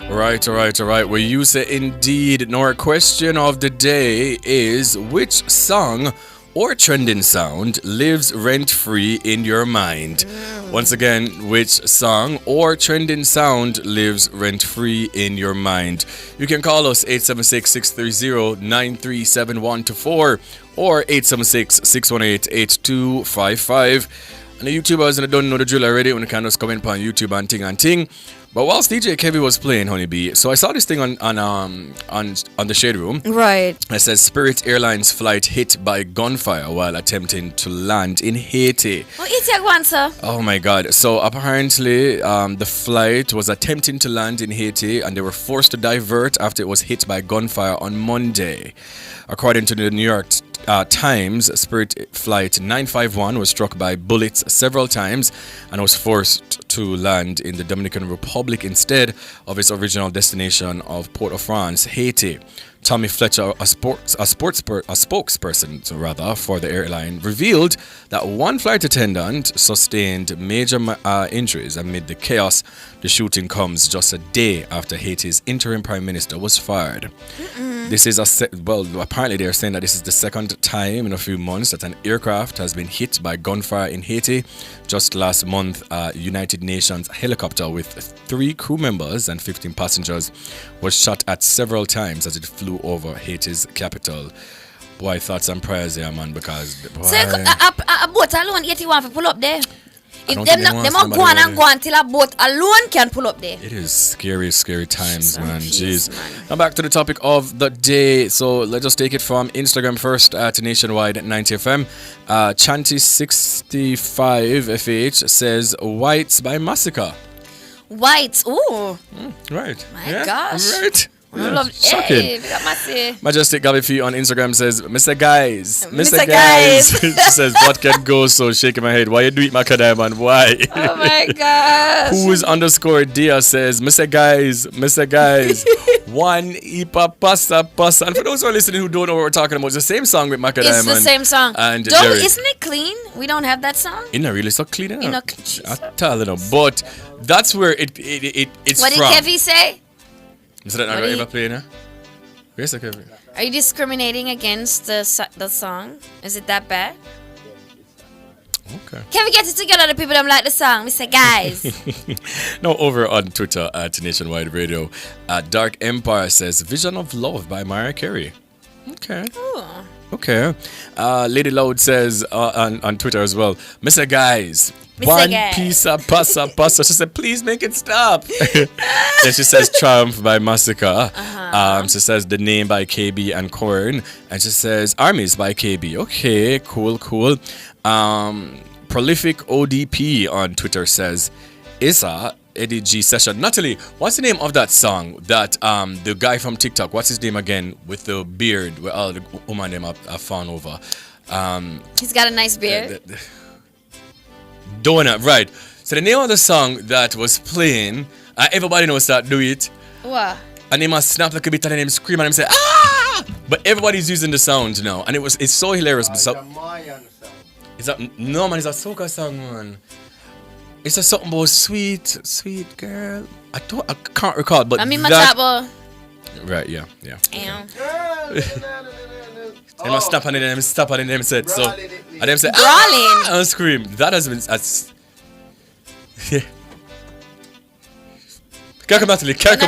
Right. Well, you say indeed. Now, our question of the day is: which song or trending sound lives rent-free in your mind? Once again, which song or trending sound lives rent-free in your mind? You can call us 876-630-937124 or 876-618-8255. And the YouTubers don't know the drill already when the can just comment on YouTube and ting. But whilst DJ Kevin was playing Honeybee, so I saw this thing on the Shade Room. Right. It says Spirit Airlines flight hit by gunfire while attempting to land in Haiti. Oh, it's your one, sir. Oh my God. So apparently the flight was attempting to land in Haiti and they were forced to divert after it was hit by gunfire on Monday. According to the New York Times, Spirit Flight 951 was struck by bullets several times and was forced to land in the Dominican Republic instead of its original destination of Port-au-Prince, Haiti. Tommy Fletcher, a spokesperson for the airline, revealed that one flight attendant sustained major injuries amid the chaos. The shooting comes just a day after Haiti's interim prime minister was fired. This is apparently they're saying that this is the second time in a few months that an aircraft has been hit by gunfire in Haiti. Just last month, a United Nations helicopter with 3 crew members and 15 passengers was shot at several times as it flew over Haiti's capital. Boy, thoughts and prayers there, man, because... Boy, so, a boat alone, 81 for pull up there? If them not go on till a boat alone can pull up there. It is scary times, man. Jeez. Now back to the topic of the day. So let's just take it from Instagram first at Nationwide 90FM. Chanty65FH says Whites by Massacre. Whites, ooh. Right. My gosh. Right. I love shocking. Majestic Gabby Fee on Instagram says, Mr. Guys. She says, what can go? So shaking my head. Why you do it, Macadam, and why? Oh my gosh. Who's _Dia says, Mr. Guys. One Ipa Pasa Pasa. And for those who are listening who don't know what we're talking about, it's the same song with Macadam. It's the same song. And Don't, isn't it clean? We don't have that song? It's not really so clean enough. You know, I don't know. But that's where it's what did from. Kevy say? Is that not ever playing, huh? Where's the Kevy? Are you discriminating against the song? Is it that bad? Okay. Can we get it together? The people don't like the song. We say, guys. No, over on Twitter at Nationwide Radio, Dark Empire says "Vision of Love" by Mariah Carey. Okay. Ooh. Okay. Lady Loud says on Twitter as well, Mr. Guys, Mr. one Guys. piece of pasta pasta. She said, please make it stop. Then she says Triumph by Massacre. She says The Name by KB and Korn. And she says Armies by KB. Okay, cool. Prolific ODP on Twitter says Issa Eddie G session. Natalie, what's the name of that song that the guy from TikTok, what's his name again, with the beard where all the woman name I found over? He's got a nice beard. Donut, right. So the name of the song that was playing, everybody knows that, do it. What? And they must snap like a bit and then scream and them say, ah! But everybody's using the sound now. And it's so hilarious. It's that, no man, it's a soca song, man. It's a something about sweet girl. I can't recall, but I mean, my tabo. Right, yeah. Damn. They must stop and then stop and then said so. And them say, Brawling. And scream. That has been yeah. Can't come Natalie, can't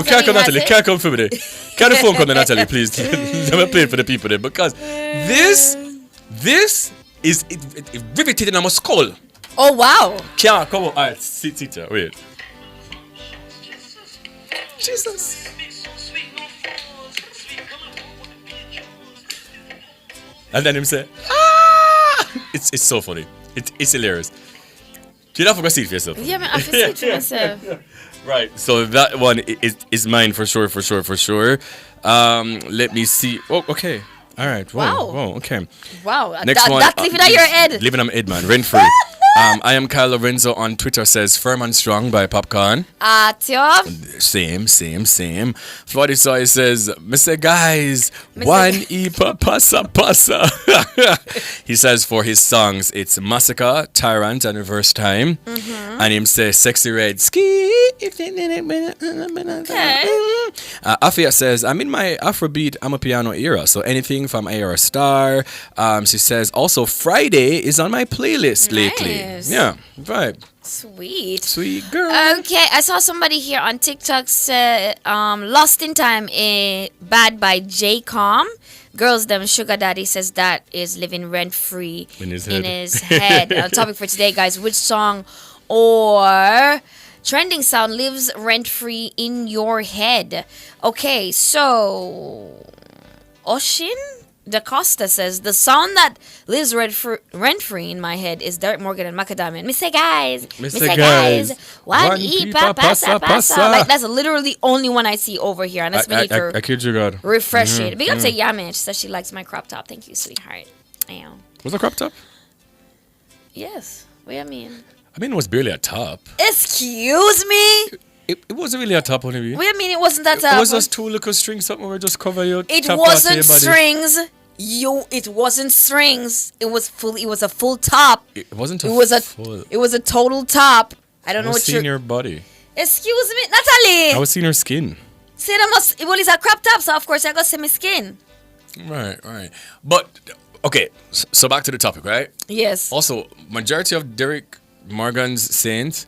come for me there. Can the phone come to Natalie, please? Let me play it for the people there because this is it riveted in my skull. Oh wow. Come on. Alright, sit there. Wait. Jesus. And then him say, ah! It's so funny. It's hilarious. You don't have to see it for yourself. Yeah, man, I can see it for myself. Right. So that one is mine for sure. Let me see. Oh, okay. All right. Whoa. Okay. Wow. Next one. That's living on your head. Living on my head, man. Rent free. I am Kyle Lorenzo on Twitter says Firm and Strong by Popcorn. Tio. Same. Florida Soy says, Mr. Guys, one Ipa Pasa. He says for his songs, it's Massacre, Tyrant, and Reverse Time. Mm-hmm. And him say Sexy Red Ski. Okay. Afia says, I'm in my Afrobeat, I'm a piano era. So anything from AR Star. She says, also Friday is on my playlist lately. Yeah, right. Sweet girl. Okay, I saw somebody here on TikTok say Lost in Time, Bad by J Com. Girls Them Sugar Daddy says that is living rent free in his head. Topic for today, guys, which song or trending sound lives rent free in your head? Okay, so Oshin Da Costa says the sound that lives rent free in my head is Derek Morgan and Macadamian. Mr. Guys, one Ipa Pasa. Like that's literally the only one I see over here, and that's been I kid you God. Refresh it. Big up to Yami. She says she likes my crop top. Thank you, sweetheart. Damn. Was a crop top? Yes. What do you mean? I mean, it was barely a top. Excuse me. It wasn't really a top on it. What do you mean it wasn't that top? It was just two little strings, something where just cover your. It wasn't strings. It wasn't strings. It was full. It was a full top. It wasn't. It was a total top. I don't know what you're. Seeing your body. Excuse me, Natalie. I was seeing her skin. See, that must. Well, it's a crop top, so of course I got to see my skin. Right. But okay, so back to the topic, right? Yes. Also, majority of Derek Morgan's sayings.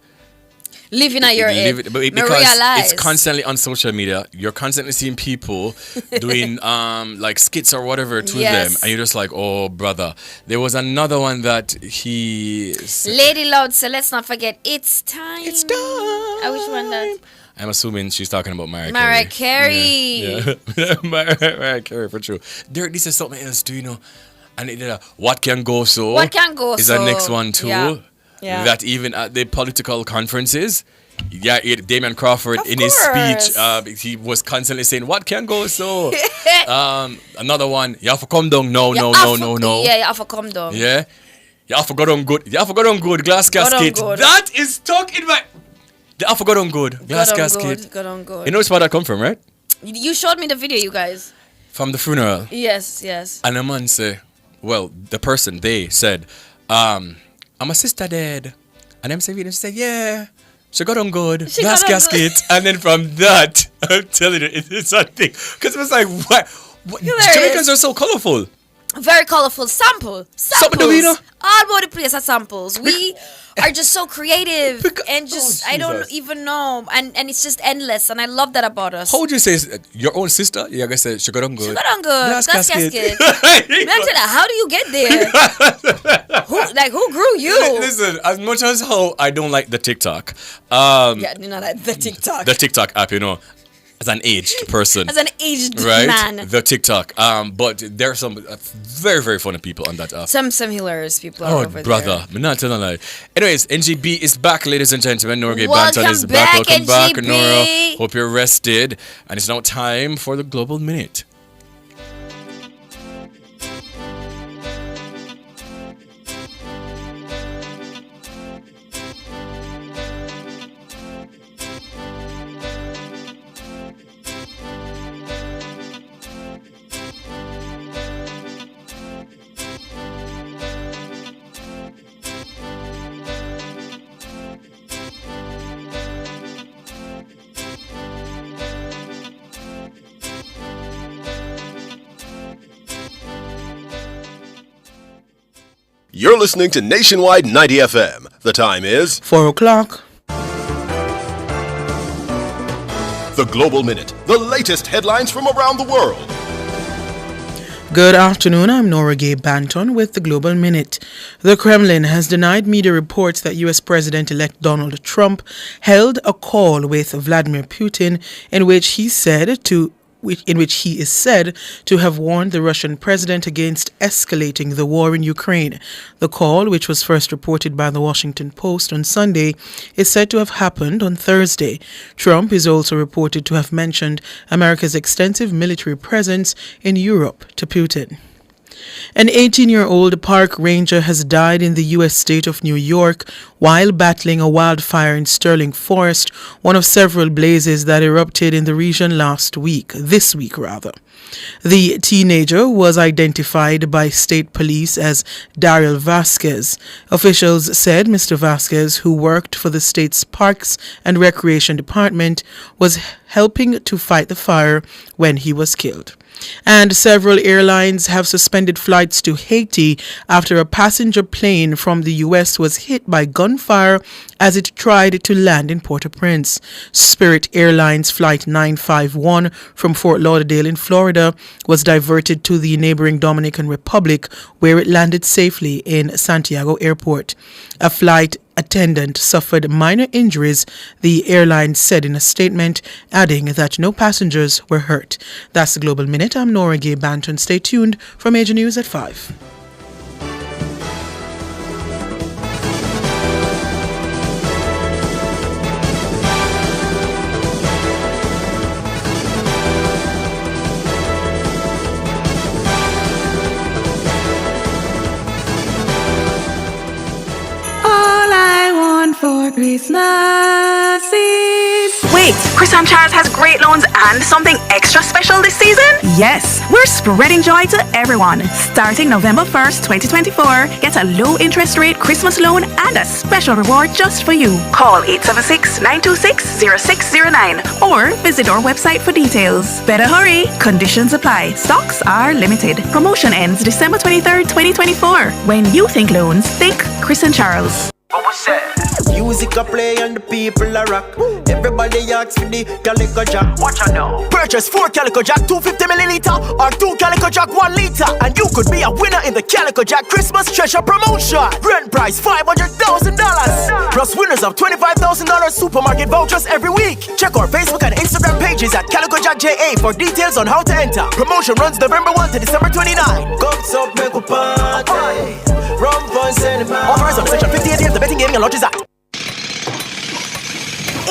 Living at your head. Because it's constantly on social media. You're constantly seeing people doing like skits or whatever to them. And you're just like, oh, brother. There was another one that he... Lady Loud said, let's not forget, it's time. It's time. Which one that? I'm assuming she's talking about Mariah Carey. Yeah. Mariah Carey, for sure. Derek, this is something else too, you know. And it did a What Can Go So. What Can Go is So. Is the next one too. Yeah. That even at the political conferences, Damian Crawford in his speech, he was constantly saying, "What can go so?" Another one, you have to come down. No. Yeah, you have to come down. Yeah, you have to go down good. Glass casket. That is stuck in my. You have to go down good. Glass casket. Go down good. You know where that come from, right? You showed me the video, you guys. From the funeral. Yes. And a man say, well, the person, they said, my sister dead. And them say, yeah, she got on good. Last casket. And then from that, I'm telling you, it's a thing. Because it was like, what? Jamaicans are so colorful. Very colorful. Samples. Do we know? All about the place are samples. We are just so creative and just I don't even know, and it's just endless, and I love that about us. How would you say your own sister? Yeah, I guess she got on good. She got on good. That's casket. How do you get there? who grew you? Listen, as much as how I don't like the TikTok, yeah, you know like the TikTok. The TikTok app, as an aged person. As an aged right? man. The TikTok. But there are some very, very funny people on that app. Some hilarious people are over brother. I'm not telling a lie. Anyways, NGB is back, ladies and gentlemen. Nora Gay Welcome Banton is back. Welcome back, NGB. Nora. Hope you're rested. And it's now time for the Global Minute. You're listening to Nationwide 90 FM. The time is 4 o'clock. The Global Minute. The latest headlines from around the world. Good afternoon, I'm Nora Gay Banton with the Global Minute. The Kremlin has denied media reports that U.S. President-elect Donald Trump held a call with Vladimir Putin in which he is said to have warned the Russian president against escalating the war in Ukraine. The call, which was first reported by the Washington Post on Sunday, is said to have happened on Thursday. Trump is also reported to have mentioned America's extensive military presence in Europe to Putin. An 18-year-old park ranger has died in the U.S. state of New York while battling a wildfire in Sterling Forest, one of several blazes that erupted in the region this week. The teenager was identified by state police as Daryl Vasquez. Officials said Mr. Vasquez, who worked for the state's Parks and Recreation Department, was helping to fight the fire when he was killed. And several airlines have suspended flights to Haiti after a passenger plane from the U.S. was hit by gunfire as it tried to land in Port-au-Prince. Spirit Airlines Flight 951 from Fort Lauderdale in Florida was diverted to the neighboring Dominican Republic, where it landed safely in Santiago Airport. A flight attendant suffered minor injuries, the airline said in a statement, adding that no passengers were hurt. That's the Global Minute. I'm Nora Gay Banton. Stay tuned for Major News at 5. For Christmas Eve. Wait, Chris and Charles has great loans and something extra special this season? Yes, we're spreading joy to everyone. Starting November 1st, 2024, get a low interest rate Christmas loan and a special reward just for you. Call 876-926-0609 or visit our website for details. Better hurry, conditions apply. Stocks are limited. Promotion ends December 23rd, 2024. When you think loans, think Chris and Charles. Music a play and the people a rock. Everybody asks for the Calico Jack. Watch out now. Purchase 4 Calico Jack 250 milliliter or 2 Calico Jack 1 liter, and you could be a winner in the Calico Jack Christmas Treasure Promotion. Grand prize $500,000 plus winners of $25,000 supermarket vouchers every week. Check our Facebook and Instagram pages at Calico Jack JA for details on how to enter. Promotion runs November 1 to December 29. Cups up, make a party. Rum fun, cinema. Authorized on Section 58 of the Betting Gaming and Lodges Act.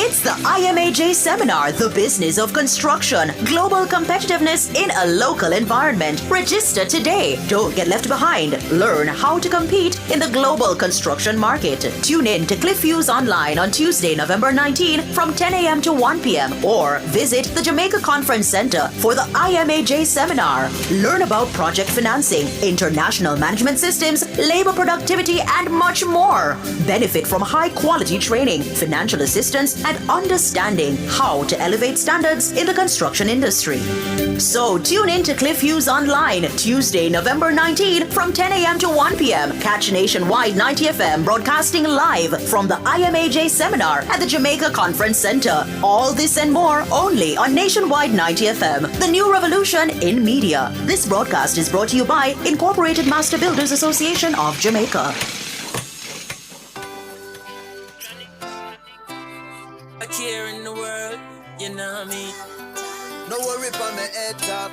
It's the the IMAJ seminar, The Business of Construction, Global Competitiveness in a Local Environment. Register today. Don't get left behind. Learn how to compete in the global construction market. Tune in to Cliff Views Online on Tuesday, November 19 from 10 a.m. to 1 p.m. or visit the Jamaica Conference Center for the IMAJ seminar. Learn about project financing, international management systems, labor productivity, and much more. Benefit from high-quality training, financial assistance, and understanding how to elevate standards in the construction industry. So tune in to Cliff Views Online Tuesday, November 19 from 10 a.m. to 1 p.m. Catch Nationwide 90 FM broadcasting live from the IMAJ seminar at the Jamaica Conference Center. All this and more only on Nationwide 90 FM, the new revolution in media. This broadcast is brought to you by Incorporated Master Builders Association of Jamaica. A care in the world, you know what I mean? No worry for my head top.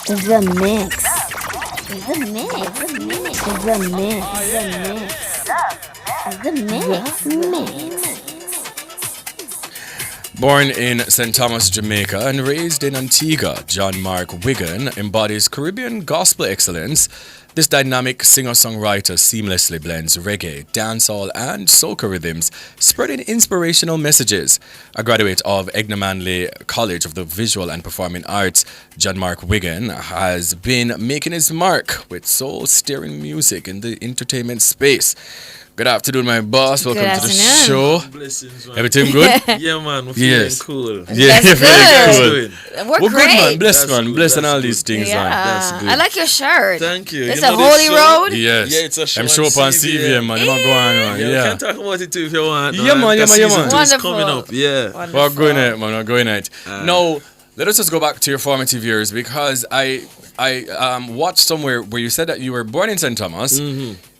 The mix. The mix. The mix. The mix. The mix. The mix. Born in St. Thomas, Jamaica, and raised in Antigua, John Mark Wigan embodies Caribbean gospel excellence. This dynamic singer-songwriter seamlessly blends reggae, dancehall, and soca rhythms, spreading inspirational messages. A graduate of Edna Manley College of the Visual and Performing Arts, John Mark Wigan has been making his mark with soul-stirring music in the entertainment space. Good afternoon, my boss. Welcome to the show. Blessings, man. Everything good? Yeah, man. We're feeling cool. Yeah, That's feeling good. cool. We're great. good, man. Blessed, man. good. Blessed and That's all good. these things, Yeah. man. That's good. I like your shirt. Thank you. It's You a know this holy show? road. Yes. Yeah, it's a show. I'm show up on CVM, man. You might go on, man. Yeah, Yeah. we can talk about it too if you want. Yeah, man. Because season two is Wonderful. coming up. Yeah. We're going at it, man. We're going at it. Now, let us just go back to your formative years because I watched somewhere where you said that you were born in St. Thomas.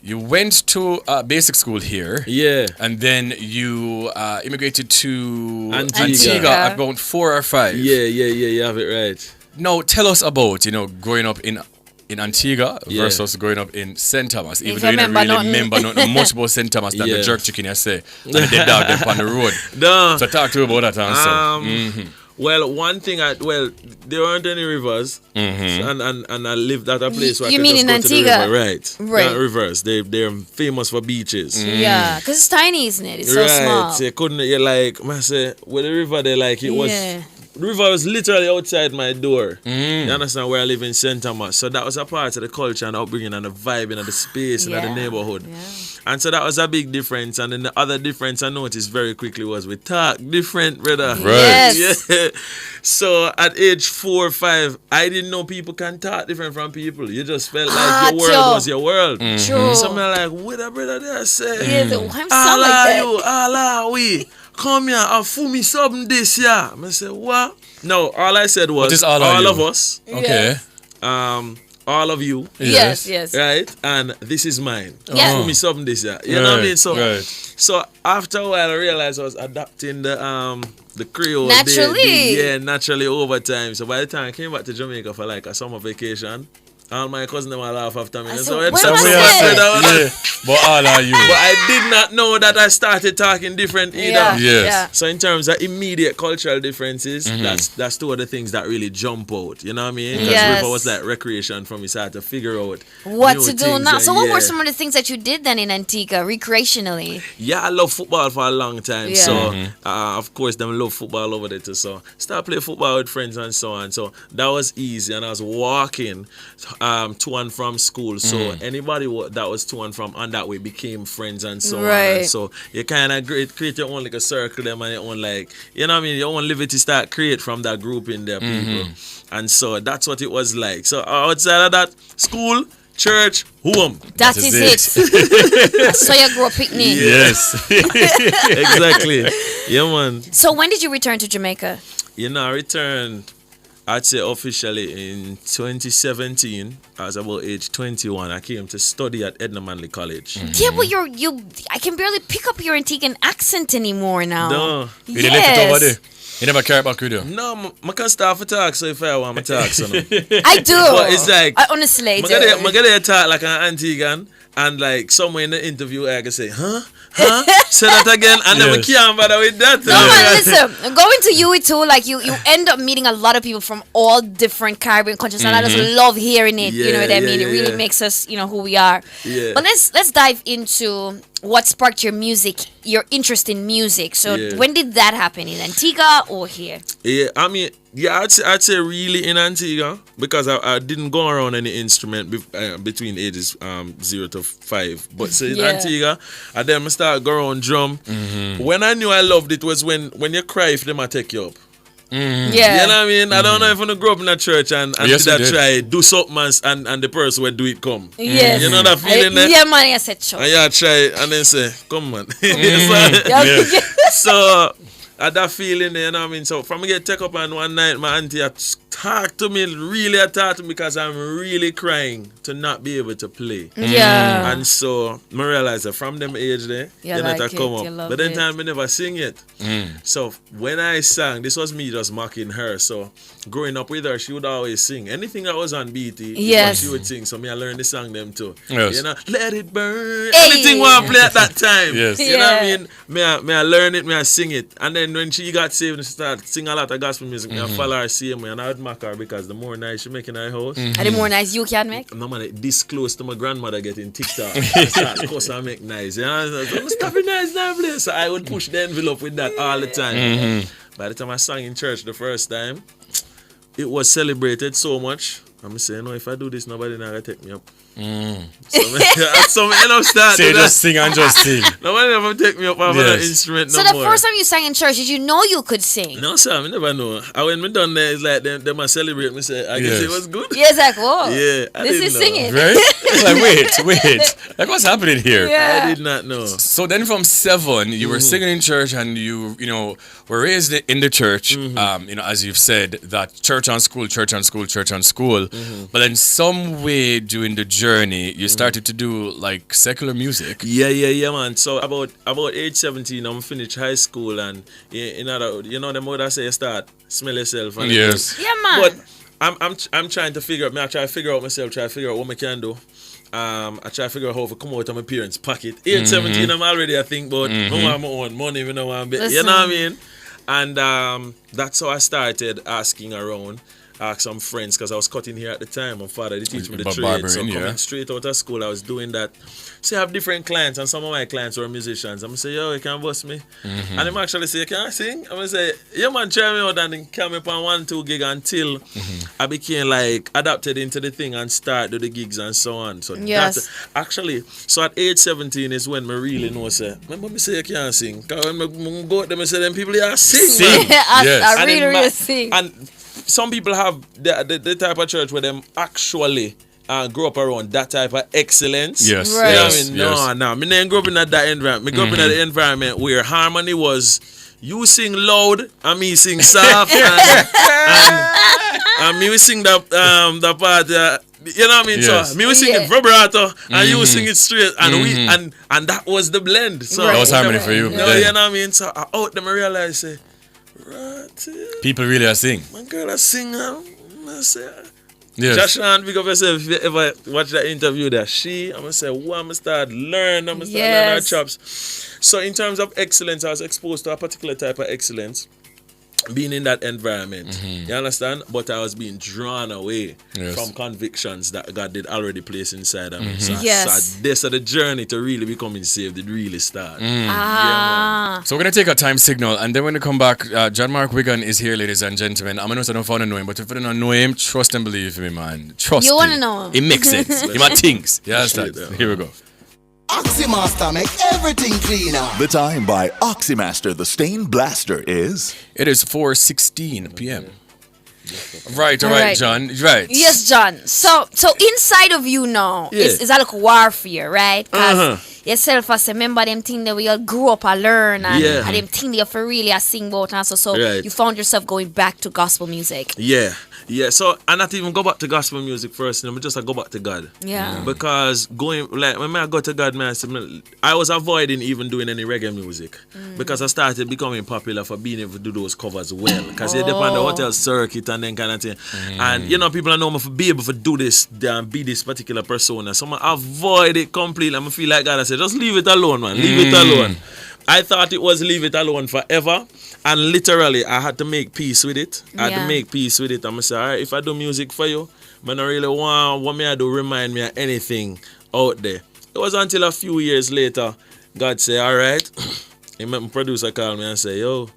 You went to basic school here. Yeah. And then you immigrated to Antigua. at about 4 or 5. Yeah, you have it right. Now, tell us about, growing up in Antigua Yeah. versus growing up in St. Thomas. Even If though you you don't really remember remember nothing much about St. Thomas than Yeah. the jerk chicken you say. And the dead dog them on the road. No. So talk to you about that answer. Well, one thing, there weren't any rivers, and I lived at a place where I You could mean just in go to the Antigua? river, right? Right. Not rivers. They're famous for beaches. Yeah, because it's tiny, isn't it? It's so right. small. So you couldn't, I say, well, the river, it was, Yeah. the river was literally outside my door. You understand, where I live in St. Thomas. So that was a part of the culture and upbringing and the vibe and the space and the neighborhood. Yeah. And so that was a big difference. And then the other difference I noticed very quickly was we talk different, brother. Right. Yes. Yeah. So at age 4 or 5, I didn't know people can talk different from people. You just felt like your world was your world. True. So I'm like, what a brother there say? Yeah, I'm All like that. you, all we. Come here, I'll fool me something this year. I said, what? No, all I said was What is all of you? us. Okay. All of you. Yes. Right? And this is mine. Yeah. Fool me something this year. You know what I mean? So Right. so after a while I realized I was adapting the Creole Naturally. naturally over time. So by the time I came back to Jamaica for like a summer vacation, all my cousins them all laugh after me. I And said, so "Where it's was somewhere it?" I said, Yeah. But all are you. but I did not know that I started talking different either. Yeah. Yes. Yeah. So in terms of immediate cultural differences, that's two of the things that really jump out. You know what I mean? Because Yes. river was like recreation for me, so I had to figure out What new to do things now? and So, what were yeah. some of the things that you did then in Antigua recreationally? Yeah, I love football for a long time. Yeah. So, of course, them love football over there too. So, start playing football with friends and so on. So, that was easy. And I was walking to and from school. So, anybody that was to and from on that way became friends and so on. Right. And so, you kind of create your own like a circle them and your own like, you know what I mean? Your own liberty start create from that group in there, people. And so, that's what it was like. So, outside of that, school, church, home. That is it. So you grew up picnic. Yes. Exactly. Yeah, man. So when did you return to Jamaica? You know, I returned, I'd say officially in 2017. I was about age 21. I came to study at Edna Manley College. Yeah, but I can barely pick up your Antiguan accent anymore now. No. You didn't left it over there. You never care about Kudo. No, I can start to talk, so if I want to talk, so no. I do. But it's like, I honestly do. I get to talk like an Antiguan, and like somewhere in the interview, I can say, huh? Say that again, and then we can't bother with that. No, man, listen, going to UE too, like you end up meeting a lot of people from all different Caribbean countries, and I just love hearing it. You know what I mean? It really makes us, who we are. Yeah. But let's dive into what sparked your interest in music. So when did that happen, in Antigua or here? Yeah, I mean, I'd say really in Antigua, because I didn't go around any instrument between ages 0 to 5. But so in Antigua, and then I started going around drum. When I knew I loved it was when you cry if them I take you up. Yeah. You know what I mean? I don't know if I grew up in a church and Yes, did you I did. try do something and the person will do it come. Yes. You know that feeling there? Yeah, man, I said sure. And you try and then say, come on. So at that feeling there, you know what I mean? So from me get take up and one night my auntie had attack to me because I'm really crying to not be able to play. Yeah. And so I realized that from them age there, You not like to come it, you up. love But then it. time I never sing it. So when I sang, this was me just mocking her. So growing up with her, she would always sing. Anything that was on BT, Yes. she would sing. So me I learned to sing them too. Yes. You know, let it burn. Hey. Anything want to play at that time. Yes. You know what I mean? Me I learn it, me I sing it. And then when she got saved and she started singing a lot of gospel music, me I follow her same way and I would mock her because the more nice she make in her house. And the more nice you can make. No man, this close to my grandmother getting TikTok. I start cuss and make nice. You know? So stop it nice now, please. So I would push the envelope with that all the time. By the time I sang in church the first time, it was celebrated so much. I'm saying, no, if I do this, nobody not gonna take me up. So I end up starting. Say just sing and just sing. Nobody ever take me up on an instrument So no the more. first time you sang in church, did you know you could sing? No, sir, I never know. And when me done there, it's like them a celebrate me say, I guess it was good. Yeah, it's like, whoa. Yeah, I This didn't is know. singing. Right? It's like, wait. Like, what's happening here? Yeah. I did not know. So then from 7, you were singing in church and you were raised in the church, as you've said, that church on school. But then some way during the journey, you started to do like secular music. Yeah, man. So about age 17, I'm finished high school and the mother say you start smell yourself. And Yes. Yeah, man. But I'm trying to figure out myself, try to figure out what I can do. I try to figure out how to come out of my parents' pocket. Age 17, I'm already, I think, but I want my own money, you know what I mean? And that's how I started asking around. Ask some friends because I was cutting here at the time. My father, they teach me the trade. So coming straight out of school, I was doing that. So I have different clients, and some of my clients were musicians. I'm going to say, yo, you can bust me. And them actually say, can I sing? I'm going to say, yeah, man, try me out and then came up on 1-2 gig until I became like adapted into the thing and start do the gigs and so on. So that's actually, so at age 17 is when me really know, say, remember me say you can't sing? Because when me go out there, I say, them people here sing, man. I really sing. And some people have the type of church where them actually grow up around that type of excellence. Yes. Right. You know what I mean? No. Me didn't grow up in that environment. Me grew up in the environment where harmony was you sing loud and me sing soft and me we sing the part you know what I mean? Yes. So me we sing it vibrato and you sing it straight and and that was the blend. So that was harmony for you. You know what I mean? So out them I realized say people really are sing. my girl a singer. I say, Yes. Josh, big up yourself. If you ever watch that interview there, I'm going to say, I'm going to start learn our chops. So in terms of excellence, I was exposed to a particular type of excellence being in that environment. You understand? But I was being drawn away from convictions that God did already place inside of me. So this is the journey to really becoming saved. It really started. So we're going to take a time signal, and then when we come back, John Mark Wigan is here, ladies and gentlemen. I'm going to know him, but if you don't know him, trust and believe me, man. Trust You me. want to know him. It makes sense. He might things. You understand? Here we go. Oxymaster make everything cleaner. The time by Oxymaster, the stain blaster is... It is 4:16 p.m. Right, all right, John. Right. Yes, John. So inside of you now is a like warfare, right? Because yourself as a member them thing that we all grew up and learn and them thing that you for really sing about and so you found yourself going back to gospel music. Yeah, so I not even go back to gospel music first, I just go back to God. Yeah. Because going like when I go to God, man, I was avoiding even doing any reggae music because I started becoming popular for being able to do those covers well. Because they depend on the hotel circuit and then kind of thing. And people know me for be able to do this and be this particular persona. So I avoid it completely. I feel like God, I said, just leave it alone, man. Leave it alone. I thought it was leave it alone forever. And literally, I had to make peace with it. I had to make peace with it. I'm going to say, all right, if I do music for you, I don't really want what me I do remind me of anything out there. It was until a few years later, God said, all right. He met my producer call me and say, yo,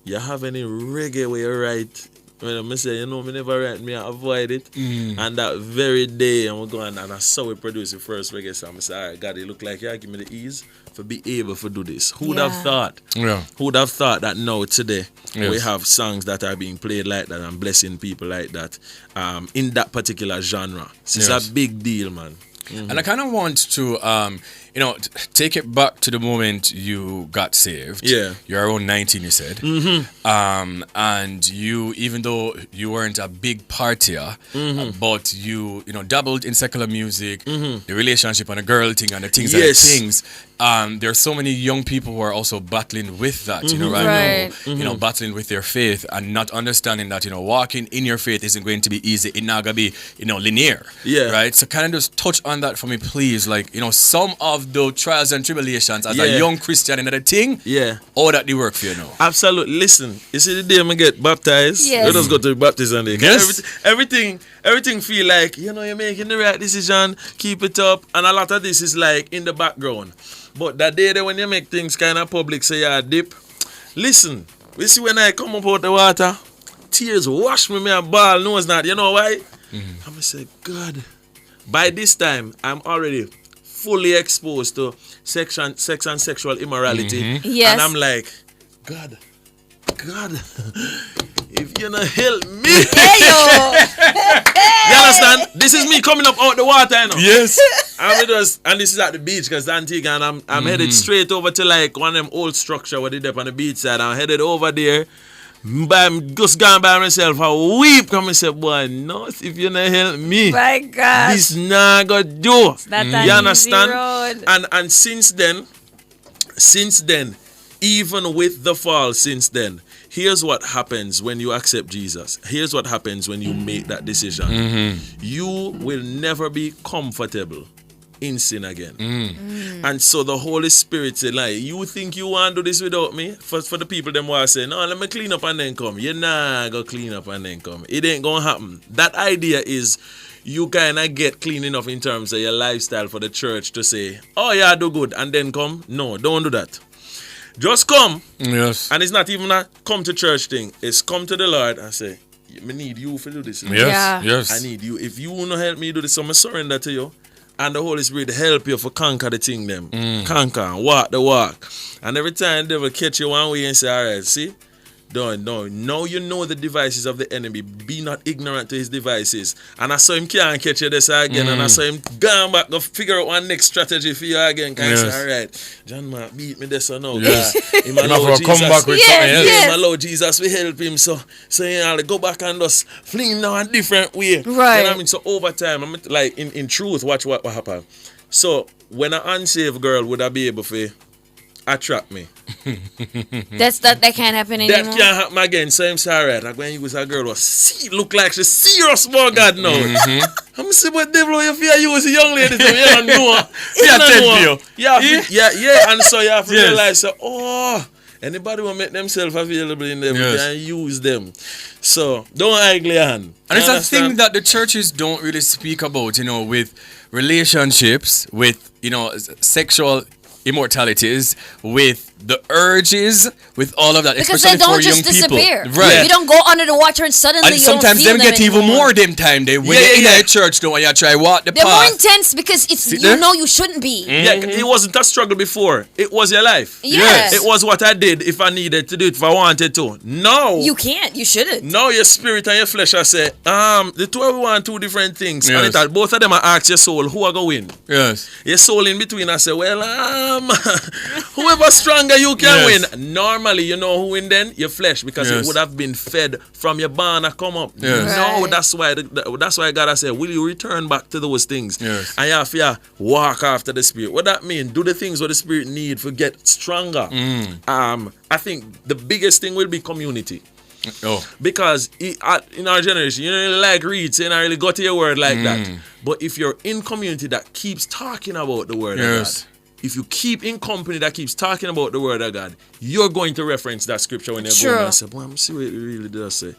you have any reggae where you write? When I say, me never write, me I avoid it. And that very day, I'm going and I saw we produce the first reggae song. I said, all right, God, it look like you give me the ease to be able to do this. Who would have thought? Who would have thought that now today we have songs that are being played like that and blessing people like that in that particular genre. It's a big deal, man. And I kind of want to, take it back to the moment you got saved. Yeah. You're around 19, you said. And you, even though you weren't a big partier, but you dabbled in secular music, the relationship and a girl thing and the things and the things. There are so many young people who are also battling with that, right now, battling with their faith and not understanding that, walking in your faith isn't going to be easy. It's not going to be, linear. Yeah. Right? So kind of just touch on that for me, please. Like, some of the trials and tribulations as a young Christian in that thing, all that they work for you now. Absolutely. Listen, you see the day I get baptized, let us go to the baptism day. Yes. Everything feel like, you're making the right decision, keep it up, and a lot of this is like in the background. But that day when you make things kind of public, say you're a dip, listen, we see when I come up out the water, tears wash me a ball, no it's not, you know why? I'm going to say, God, by this time, I'm already fully exposed to sex and sexual immorality. Yes. And I'm like, God, if you not help me. You understand? This is me coming up out the water, Yes. And this is at the beach because Antigua, and I'm headed straight over to like one of them old structure where they dip on the beach side. I'm headed over there. I'm just gone by myself. I weep. Come and say, boy, no, if you not help me, My God. this not gonna do. That You understand? road. And since then, even with the fall since then, here's what happens when you accept Jesus. Here's what happens when you make that decision. You will never be comfortable in sin again. And so the Holy Spirit said, like, you think you want to do this without me? For the people them who are saying, no, let me clean up and then come. You're not going to clean up and then come. It ain't going to happen. That idea is you kind of get clean enough in terms of your lifestyle for the church to say, oh yeah, do good and then come. No, don't do that. Just come. Yes. And it's not even a come to church thing. It's come to the Lord and say, I need you to do this. Yes. I need you. If you want to help me do this, I'm going to surrender to you. And the Holy Spirit help you to conquer the thing them. Conquer and walk the walk. And every time they will catch you one way and say, all right, see? Don't. Now you know the devices of the enemy. Be not ignorant to his devices. And I saw him can't catch you this again. And I saw him gone back to figure out one next strategy for you again. Can I say, all right, John Mark beat me this or no. Yes. He might come back with something else. Yes. Lord Jesus will help him. So you know, go back and just fling now a different way. Right. You know what I mean? So over time, I'm like in truth, watch what happened. So when an unsaved girl would I be able to attract me? That can't happen anymore. That can't happen again. So I'm sorry. Like when you was a girl was look like she's serious more God now. I'm saying, but devil, if you use a young lady, so you don't know. Yeah. And so you have to realize, anybody will make themselves available in them, can use them. So don't ugly hand. And it's a thing that the churches don't really speak about, with relationships, with, sexual immortalities, with the urges, with all of that, because especially they don't for just young disappear. people. Right. You don't go under the water and suddenly And you sometimes don't feel them get even anymore. more them time. When they're in a church, don't you try walk the They're path. more intense because it's you shouldn't be. Yeah, it wasn't a struggle before. It was your life. Yes. It was what I did if I needed to do it, if I wanted to. No. You can't. You shouldn't. No, your spirit and your flesh I say, the two of you want two different things. Yes. And both of them I ask your soul, who are going to win? Yes. Your soul in between I say, well, whoever stronger you can win. Normally, you know who win then? Your flesh, because it would have been fed from your barn and come up. Yes. No, Right. that's why God has said, will you return back to those things? Yes. And you have to walk after the Spirit. What that mean? Do the things what the Spirit need to get stronger. I think the biggest thing will be community. Because in our generation, you don't really like read, so you don't really go to your word like that. But if you're in community that keeps talking about the word of God, if you keep in company that keeps talking about the word of God, you're going to reference that scripture when you're going and say, boy, I'm see what it really does say.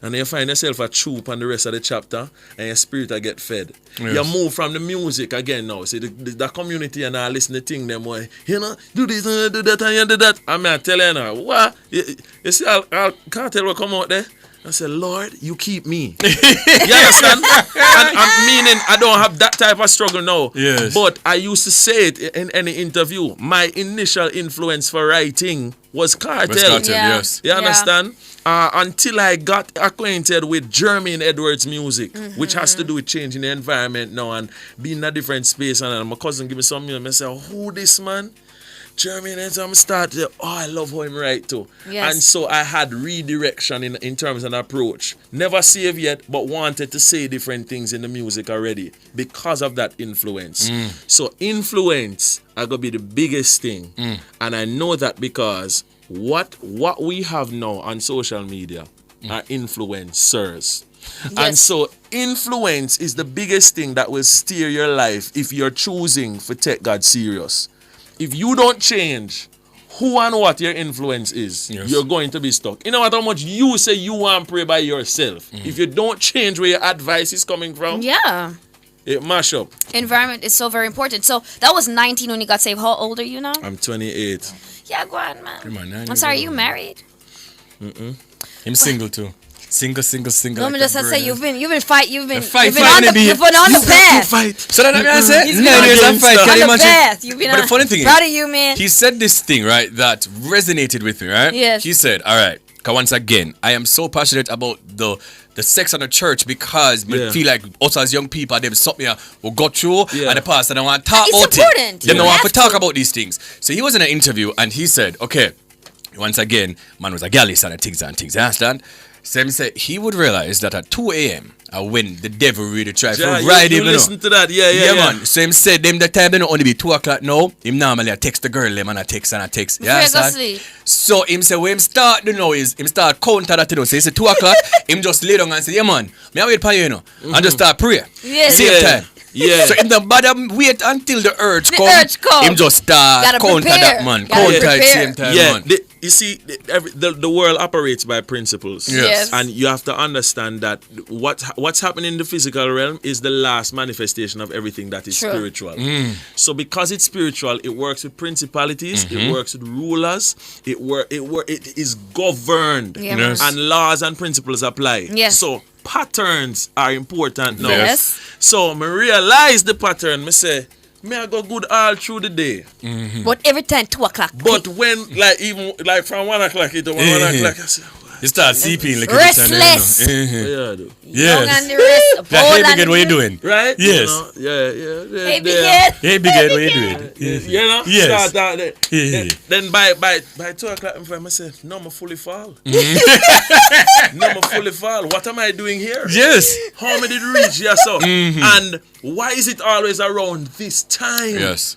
And then you find yourself a troop on the rest of the chapter and your spirit will get fed. You move from the music again now. See, the community and I listen to thing them way, do this and do that and you do that. I mean, I tell you now, what? You see, I can't tell what come out there. I said, Lord, you keep me. You understand? And I'm meaning I don't have that type of struggle now. Yes. But I used to say it in any interview. My initial influence for writing was Cartel. Yes. You understand? Until I got acquainted with Jermaine Edwards' music, which has to do with changing the environment now and being in a different space. And my cousin give me some music. I said, who this man? Jermaine, and so I started, I love how him write too. Yes. And so I had redirection in terms of an approach. Never saved yet, but wanted to say different things in the music already because of that influence. So influence are going to be the biggest thing. And I know that because what we have now on social media are influencers. Yes. And so influence is the biggest thing that will steer your life if you're choosing to take God serious. If you don't change who and what your influence is, you're going to be stuck. You know what, how much you say you want to pray by yourself. If you don't change where your advice is coming from, it mash up. Environment is so very important. So that was 19 when you got saved. How old are you now? I'm 28. Yeah, go on, man. Come on, I'm sorry, you married? I'm single too. Single. No, me just say you've been on the path. So that I say, He's been on the path. You've been but on. the funny thing Proud of you, man. he said this thing, right, that resonated with me, right? Yes. He said, all right, because once again, I am so passionate about the sex on the church because I feel like us as young people, them something we go through and the past, and I want to talk about important. it. They don't want to talk about these things. So he was in an interview and he said, okay, once again, man was a gallus and things, you understand? So he said he would realize that at 2 a.m. when the devil really tried to ride him. You listen to that, yeah. Man. So him said them the time they don't only be 2 o'clock now. Him normally text the girl them and I text. Yeah, so him say when him start to know is him start counter that, you know. So he said 2 o'clock, him just lay down and say, yeah man, me I wait for you know. And just start pray. Same time. Yeah. So him don't bother wait until the urge come. Him just start counter that man. Counter at same time, man. You see, the world operates by principles. Yes. And you have to understand that what's happening in the physical realm is the last manifestation of everything that is spiritual. So because it's spiritual, it works with principalities, it works with rulers, it is governed, and laws and principles apply. Yes. So patterns are important now. Yes. So I realize the pattern, I say, me I go good all through the day. But every time 2 o'clock. But when even from 1 o'clock it 1 o'clock I say, you start sleeping like restless. Yes. And the rest. Hey, Big Ed, what you doing? Right? Yes. You know? Hey, Big Ed. Hey, Big Ed, what you doing? You know? Yes. Start out there. Then by 2 o'clock, I'm myself, no, I'm fully fall. No, I'm fully fall. What am I doing here? Yes. How many did reach? Yes, sir. And why is it always around this time? Yes.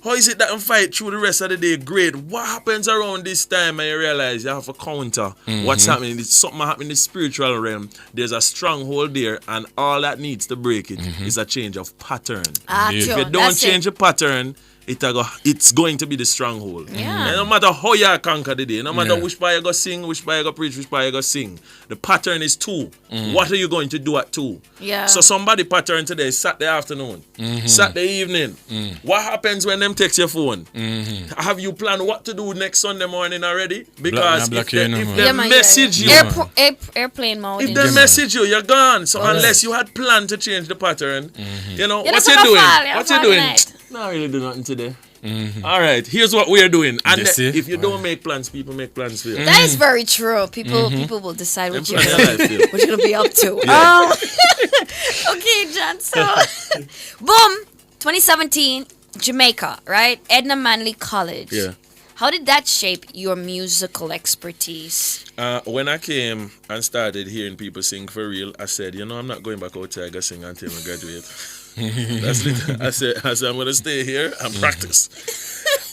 How is it that I fight through the rest of the day? Great. What happens around this time and you realize you have a counter? What's happening? It's something happening in the spiritual realm. There's a stronghold there, and all that needs to break it is a change of pattern. If you don't change the pattern, it's going to be the stronghold. Yeah. And no matter how you conquer the day, no matter which part you go sing, which part you go preach, which part you go sing, the pattern is 2. What are you going to do at 2? Yeah. So somebody pattern today, Saturday afternoon, Saturday evening. What happens when them text your phone? Have you planned what to do next Sunday morning already? Because if they message you, airplane mode. if they message you, you're gone. So unless you had planned to change the pattern, you know, what you doing? What you doing? Not really do nothing today. All right, here's what we're doing. And if you don't make plans, people make plans for you. That is very true. People will decide what you're gonna be up to. Okay, John. So, boom, 2017, Jamaica, right? Edna Manley College. Yeah. How did that shape your musical expertise? When I came and started hearing people sing for real, I said, I'm not going back outside to sing until I graduate. That's it. I said I'm gonna stay here and practice.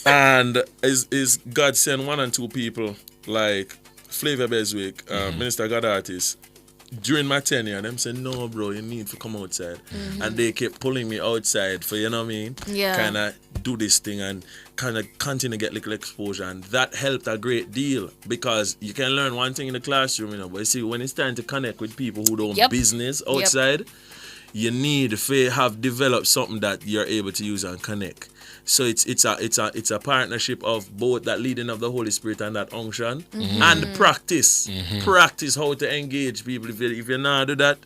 And is God sent 1 and 2 people like Flavor Beswick, Minister God Artist, during my tenure, and them said, no bro, you need to come outside. And they kept pulling me outside for, you know what I mean? Yeah. Kind of do this thing and kind of continue to get little exposure, and that helped a great deal because you can learn one thing in the classroom, but you see when it's time to connect with people who don't business outside, you need to have developed something that you're able to use and connect. So it's a partnership of both that leading of the Holy Spirit and that unction and practice. Practice how to engage people. If you not do that,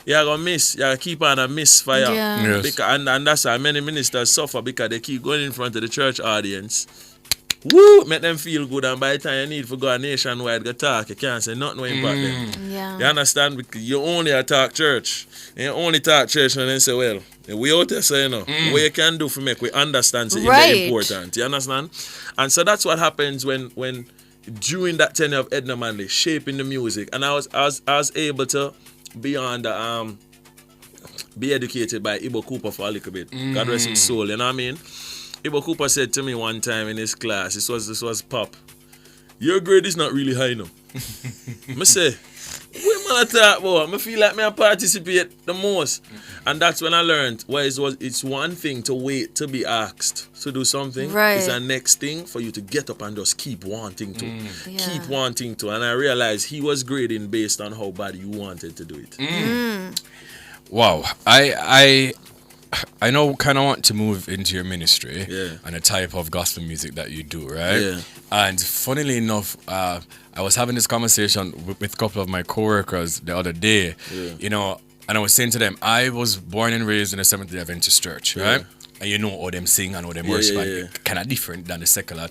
you're gonna miss. You're gonna keep on a misfire. Yeah. Yes. Because, and that's why many ministers suffer because they keep going in front of the church audience. Woo! Make them feel good, and by the time you need to go nationwide go talk, you can't say nothing will impact them. Yeah. You understand? Because you only talk church. You only talk church and then say, well, we out there, so you know, what you can do for make we understand is very important. You understand? And so that's what happens when during that tenure of Edna Manley, shaping the music, and I was able to be educated by Ibo Cooper for a little bit. God rest his soul, you know what I mean? Ibo Cooper said to me one time in his class, this was Pop, your grade is not really high enough. I say, what man I talk about? I feel like I participate the most. And that's when I learned it's one thing to wait to be asked to do something. Right. It's the next thing for you to get up and just keep wanting to. Keep wanting to. And I realized he was grading based on how bad you wanted to do it. Wow. I know kind of want to move into your ministry and the type of gospel music that you do, right? Yeah. And funnily enough, I was having this conversation with a couple of my coworkers the other day, you know, and I was saying to them, I was born and raised in a Seventh-day Adventist church, right? And you know how them sing and how them worship, kind of different than the secular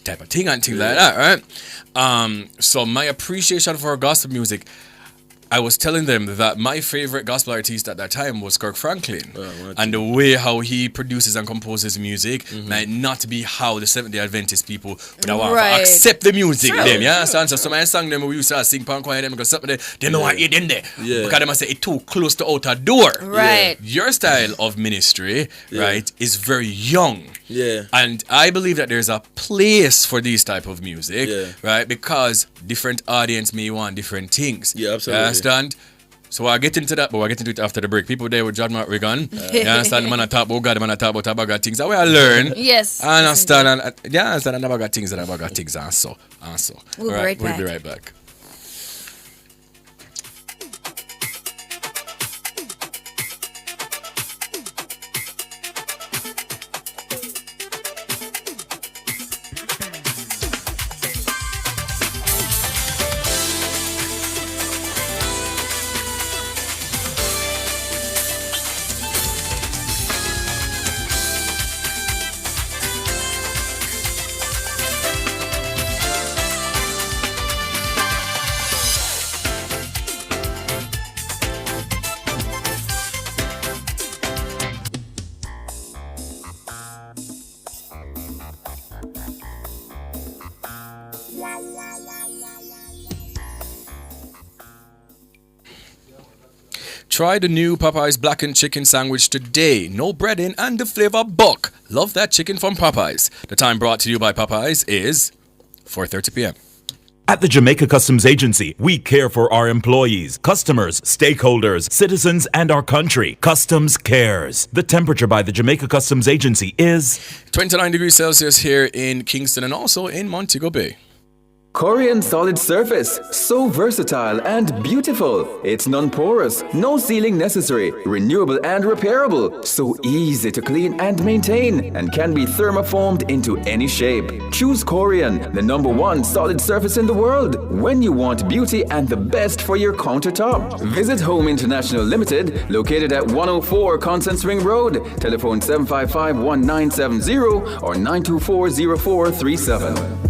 type of thing and things like that, right? So my appreciation for gospel music, I was telling them that my favorite gospel artist at that time was Kirk Franklin. And the way how he produces and composes music might not be how the Seventh-day Adventist people would want to accept the music. Them, So some of the songs them we used to sing punk choir them because some of them don't want it in there. Because they say it's too close to outer door. Right. Your style of ministry, right, is very young. Yeah. And I believe that there's a place for these type of music, right? Because different audience may want different things. Yeah, absolutely. You understand? So I'll get into that, but we'll get into it after the break. People there with John Mark Wigan. You understand? Man, I talk about God, man, I talk about God things. That's where I learn. Yes. I understand. And I understand about God things and about God things also. We'll be right back. Try the new Popeyes blackened chicken sandwich today. No breading and the flavor buck. Love that chicken from Popeyes. The time brought to you by Popeyes is 4:30 p.m. At the Jamaica Customs Agency, we care for our employees, customers, stakeholders, citizens, and our country. Customs cares. The temperature by the Jamaica Customs Agency is 29 degrees Celsius here in Kingston and also in Montego Bay. Korean solid surface, so versatile and beautiful. It's non-porous, no sealing necessary, renewable and repairable, so easy to clean and maintain, and can be thermoformed into any shape. Choose Korean, the #1 solid surface in the world, when you want beauty and the best for your countertop. Visit Home International Limited, located at 104 Constant Spring Road. Telephone 755-1970 or 924-0437.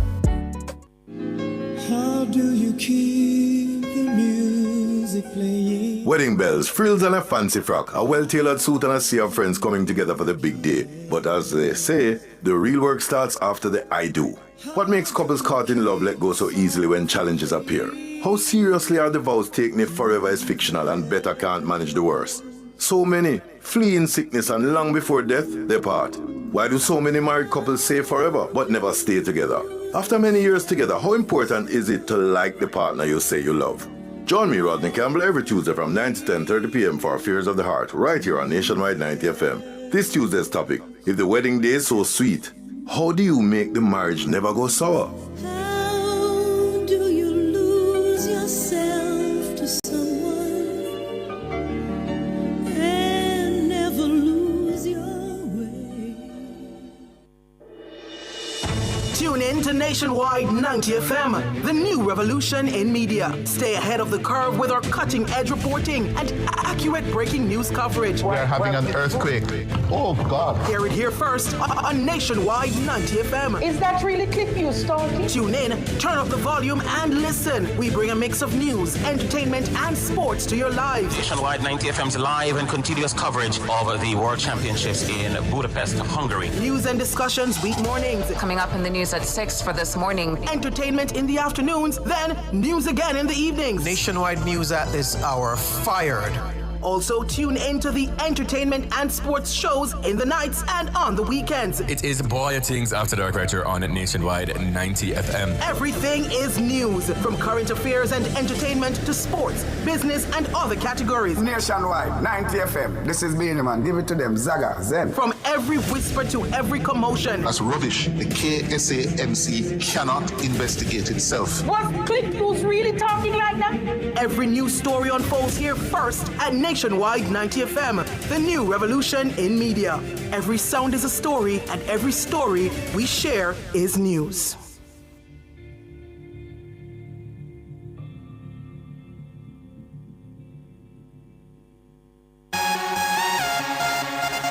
Do you keep the music playing? Wedding bells, frills and a fancy frock, a well-tailored suit and a sea of friends coming together for the big day. But as they say, the real work starts after the I do. What makes couples caught in love let go so easily when challenges appear? How seriously are the vows taken if forever is fictional and better can't manage the worst? So many flee in sickness and long before death, they part. Why do so many married couples say forever but never stay together? After many years together, how important is it to like the partner you say you love? Join me, Rodney Campbell, every Tuesday from 9 to 10:30 p.m. for Affairs of the Heart, right here on Nationwide 90 FM. This Tuesday's topic, if the wedding day is so sweet, how do you make the marriage never go sour? How do you lose yourself to someone? Tune in to Nationwide 90 FM, the new revolution in media. Stay ahead of the curve with our cutting-edge reporting and accurate breaking news coverage. We are having an earthquake. Oh, God. Hear it here first on Nationwide 90 FM. Is that really clip you, Stonky? Tune in, turn up the volume, and listen. We bring a mix of news, entertainment, and sports to your lives. Nationwide 90 FM's live and continuous coverage of the World Championships in Budapest, Hungary. News and discussions week mornings. Coming up in the news at 6 for this morning. Entertainment in the afternoons, then news again in the evenings. Nationwide news at this hour, fired. Also, tune into the entertainment and sports shows in the nights and on the weekends. It is Boy Things After Dark right here on Nationwide 90 FM. Everything is news, from current affairs and entertainment to sports, business, and other categories. Nationwide 90 FM. This is Beanie Man. Give it to them. Zaga, Zen. From every whisper to every commotion. That's rubbish. The KSAMC cannot investigate itself. Was Clip News really talking like that? Every news story unfolds here first at Nationwide 90 FM, the new revolution in media. Every sound is a story, and every story we share is news.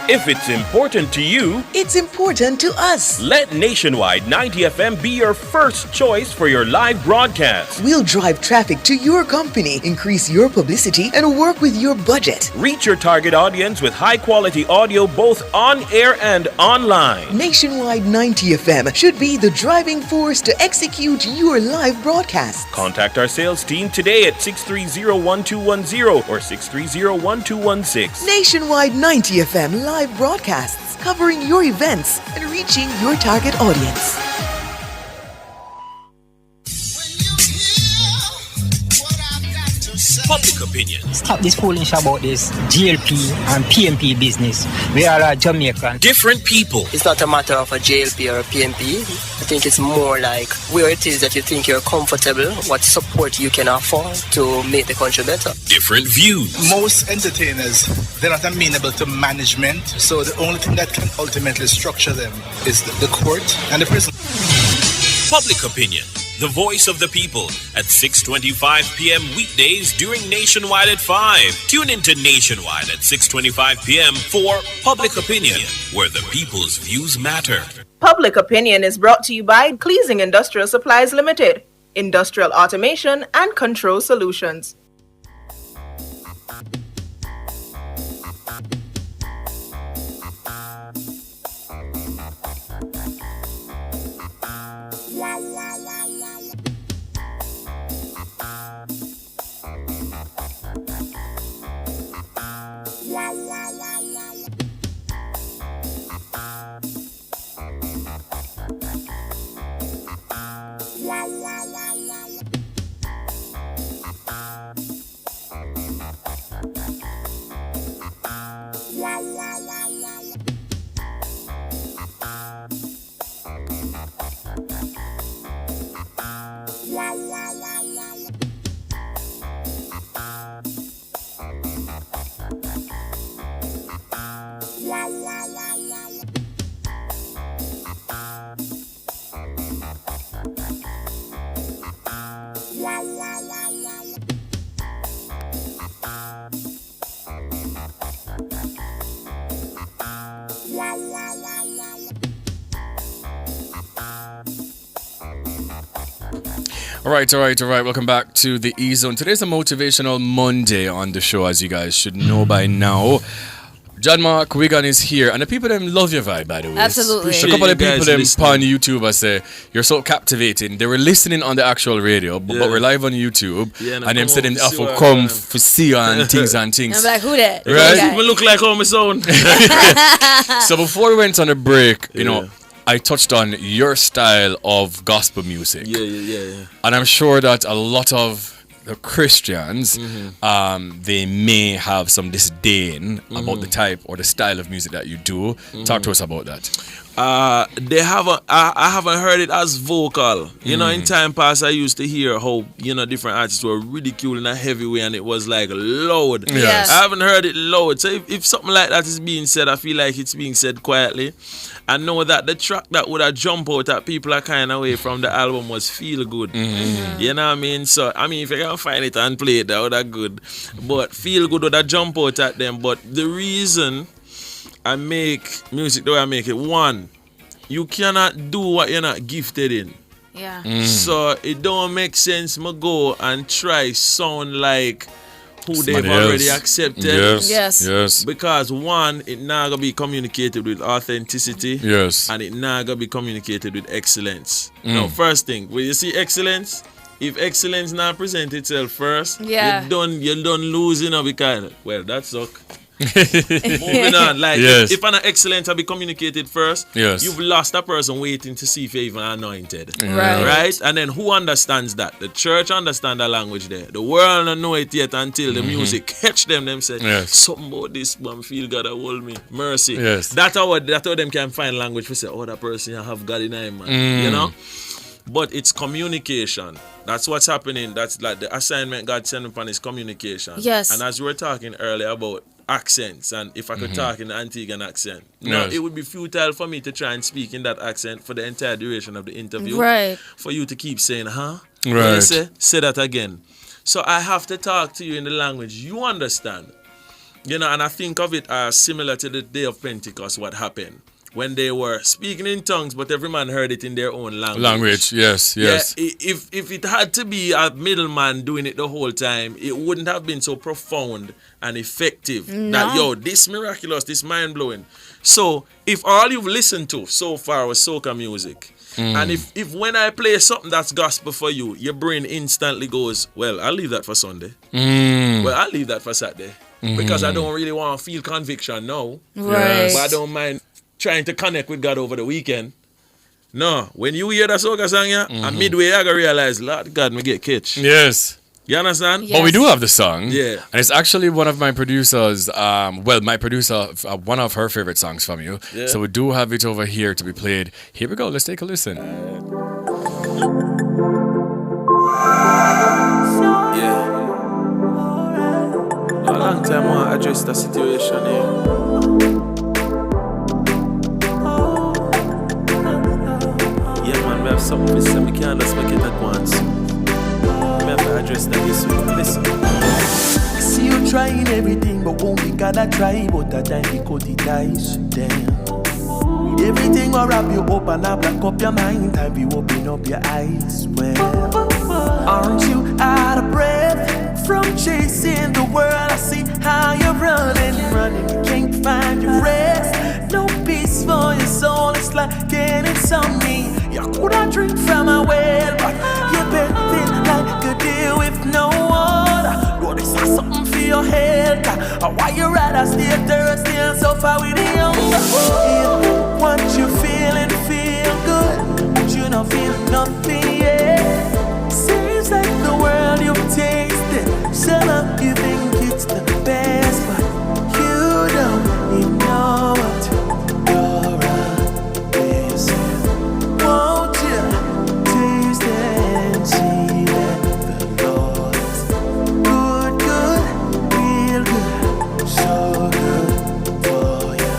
If it's important to you, it's important to us. Let Nationwide 90 FM be your first choice for your live broadcast. We'll drive traffic to your company, increase your publicity, and work with your budget. Reach your target audience with high-quality audio both on air and online. Nationwide 90 FM should be the driving force to execute your live broadcast. Contact our sales team today at 630-1210 or 630-1216. Nationwide 90 FM live broadcasts covering your events and reaching your target audience. Public opinion. Stop this foolish about this GLP and PMP business. We are a Jamaican. Different people. It's not a matter of a GLP or a PMP. I think it's more like where it is that you think you're comfortable, what support you can afford to make the country better. Different views. Most entertainers, they're not amenable to management, so the only thing that can ultimately structure them is the court and the prison. Public opinion. The voice of the people at 6:25 p.m. weekdays during Nationwide at 5. Tune into Nationwide at 6:25 p.m. for Public Opinion, where the people's views matter. Public Opinion is brought to you by Cleasing Industrial Supplies Limited, Industrial Automation and Control Solutions. All right. Welcome back to the E-Zone. Today's a motivational Monday on the show, as you guys should know by now. John Mark Wigan is here, and the people them love your vibe, by the way. Absolutely. A couple of people them on YouTube I say you're so captivating. They were listening on the actual radio, but we're live on YouTube, and them said them for come for see you and things and things. I'm like, who that? Right? People look like home own. So before we went on a break, you know, I touched on your style of gospel music. Yeah. And I'm sure that a lot of the Christians, they may have some disdain about the type or the style of music that you do. Talk to us about that. They haven't. I haven't heard it as vocal. You know, in time past, I used to hear how different artists were ridiculed in a heavy way, and it was like loud. Yes. I haven't heard it loud. So if something like that is being said, I feel like it's being said quietly. I know that the track that would have jumped out at people are kind of away from the album was Feel Good. You know what I mean? So I mean, if you can find it and play it, that would have good. But Feel Good would have jumped out at them. But the reason I make music the way I make it, one, you cannot do what you're not gifted in. Yeah. So it don't make sense me go and try sound like who Somebody they've already else. accepted. Yes. Because one, it not gonna be communicated with authenticity. Yes. And it not gonna be communicated with excellence. Now, first thing, when you see excellence, if excellence not present itself first, you done lose, because that suck. Moving on, like if an excellence have been communicated first, you've lost a person waiting to see if you're even anointed. Right? And then who understands that? The church understand the language there. The world don't know it yet until the music catch them. Them say something about this man feel God hold me. Mercy. That's how them can find language to say, oh, that person have God in him, man. You know? But it's communication. That's what's happening. That's like the assignment God sent upon is communication. Yes. And as we were talking earlier about accents, and if I could talk in the Antiguan accent, it would be futile for me to try and speak in that accent for the entire duration of the interview. Right. For you to keep saying, huh? Right. Say that again. So I have to talk to you in the language you understand. And I think of it as similar to the day of Pentecost, what happened. When they were speaking in tongues, but every man heard it in their own language. Yes. Yeah, if it had to be a middleman doing it the whole time, it wouldn't have been so profound and effective. That, this miraculous, this mind-blowing. So, if all you've listened to so far was soca music, and if when I play something that's gospel for you, your brain instantly goes, well, I'll leave that for Sunday. Well, I'll leave that for Saturday. Because I don't really want to feel conviction now. Right. But I don't mind trying to connect with God over the weekend. No, when you hear that soca song, and midway I gotta realize, Lord God, me get catch. Yes. You understand? Yes. But we do have the song. Yeah. And it's actually one of my producers, my producer, one of her favorite songs from you. Yeah. So we do have it over here to be played. Here we go. Let's take a listen. A long time I address the situation here. We have something to say, we can't just make it at once. We have to address that issue. Listen. See you trying everything, but won't be gotta try, but that time we cut it ice. Damn. With everything will wrap you up and I black up your mind, time we open up your eyes. Well, aren't you out of breath from chasing the world? I see how you're running, you can't find your rest. No peace for your soul, it's like getting something. You coulda drink from a well, but you bet it like a deal with no water. Lord, this is something for your head. Why you rather stay thirsty and suffer with the hunger? If what you feeling feel good, but you don't feel nothing yet. Seems like the world you've tasted. Shut up, you think it's the best, but you don't even know what you're missing. Won't you taste and see that the Lord's good, real good, so good for you.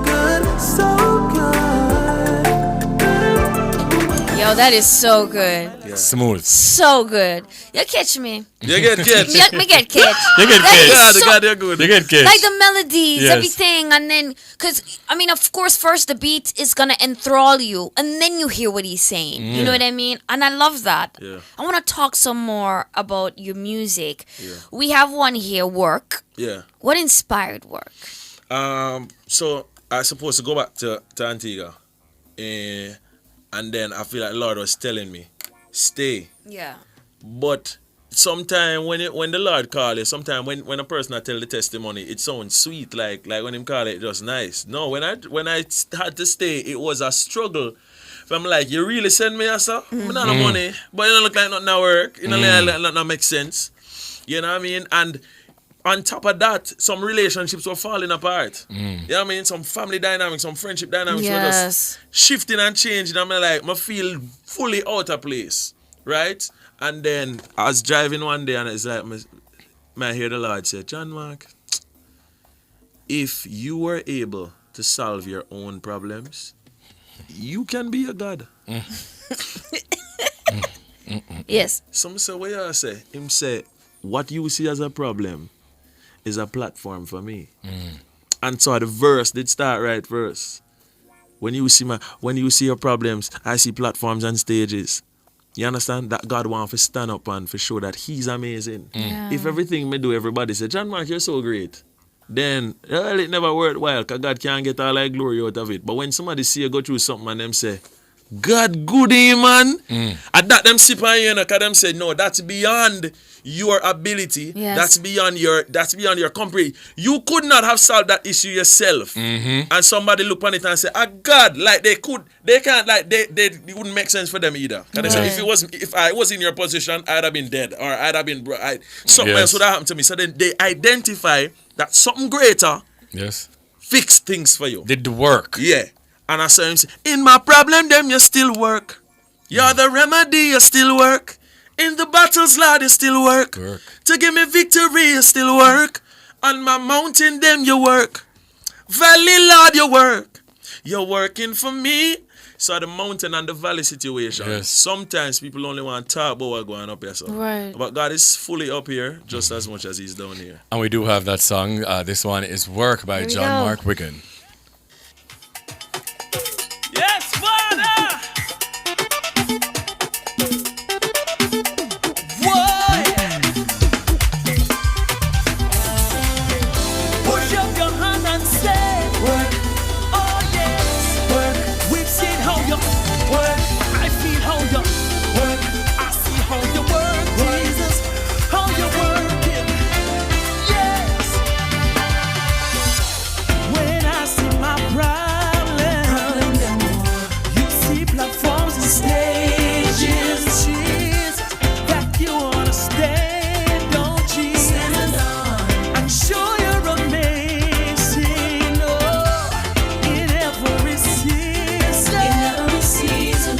Good, so good. Yo, that is so good. Smooth. So good. You catch me. You get catch. Me get catch. You get catch. God, you're good. You get catch. Like the melodies, Yes. everything, and then, because, I mean, of course, first the beat is going to enthrall you, and then you hear what he's saying. You know what I mean? And I love that. Yeah. I want to talk some more about your music. We have one here, Work. Yeah. What inspired Work? So I supposed to go back to Antigua. And then I feel like Lord was telling me, stay. Yeah. But sometimes when the Lord call you, sometimes when a person tell the testimony, it sounds sweet, like when him call it just nice. No, when I had to stay, it was a struggle If I'm like, you really send me a sir? I don't have money, but it don't look like nothing at work. You know, like nothing makes sense. You know what I mean? And on top of that, some relationships were falling apart. You know what I mean? Some family dynamics, some friendship dynamics were just shifting and changing. I'm like, I feel fully out of place, right? And then I was driving one day and it's like, I hear the Lord say, John Mark, if you were able to solve your own problems, you can be a God. Yes. Some say, what you say? Him say, what you see as a problem is a platform for me. And so the verse did start right first. When you see your problems, I see platforms and stages. You understand? That God wants to stand up and for show that He's amazing. If everything me do, everybody say, John Mark, you're so great. Then it never worthwhile because God can't get all that glory out of it. But when somebody see you go through something and them say, God good, man. And that them sip on you, because them say, no, that's beyond your ability. That's beyond your comprehension. You could not have solved that issue yourself. And somebody look on it and say, God, like they can't, like it wouldn't make sense for them either. Because they say, if I was in your position, I'd have been dead, or I'd have been something else would have happened to me. So then they identify that something greater fixed things for you. Did the work. Yeah. And I saw him say, in my problem, them you still work. You're the remedy, you still work. In the battles, Lord, you still work. To give me victory, you still work. On my mountain, them you work. Valley, Lord, you work. You're working for me. So the mountain and the valley situation. Sometimes people only want to talk about what's going up here. So. But God is fully up here just as much as He's down here. And we do have that song. This one is Work by John Mark Wigan. Yes, Father! Whoa! Push up your hand and say, work. Oh, yes, work. We've seen how you work. I feel how you work. I see how you work, Jesus. How you working. Yes. When I see my problem, platforms and stages, Jesus, that you wanna stand on, Jesus, and show you're amazing, in every season,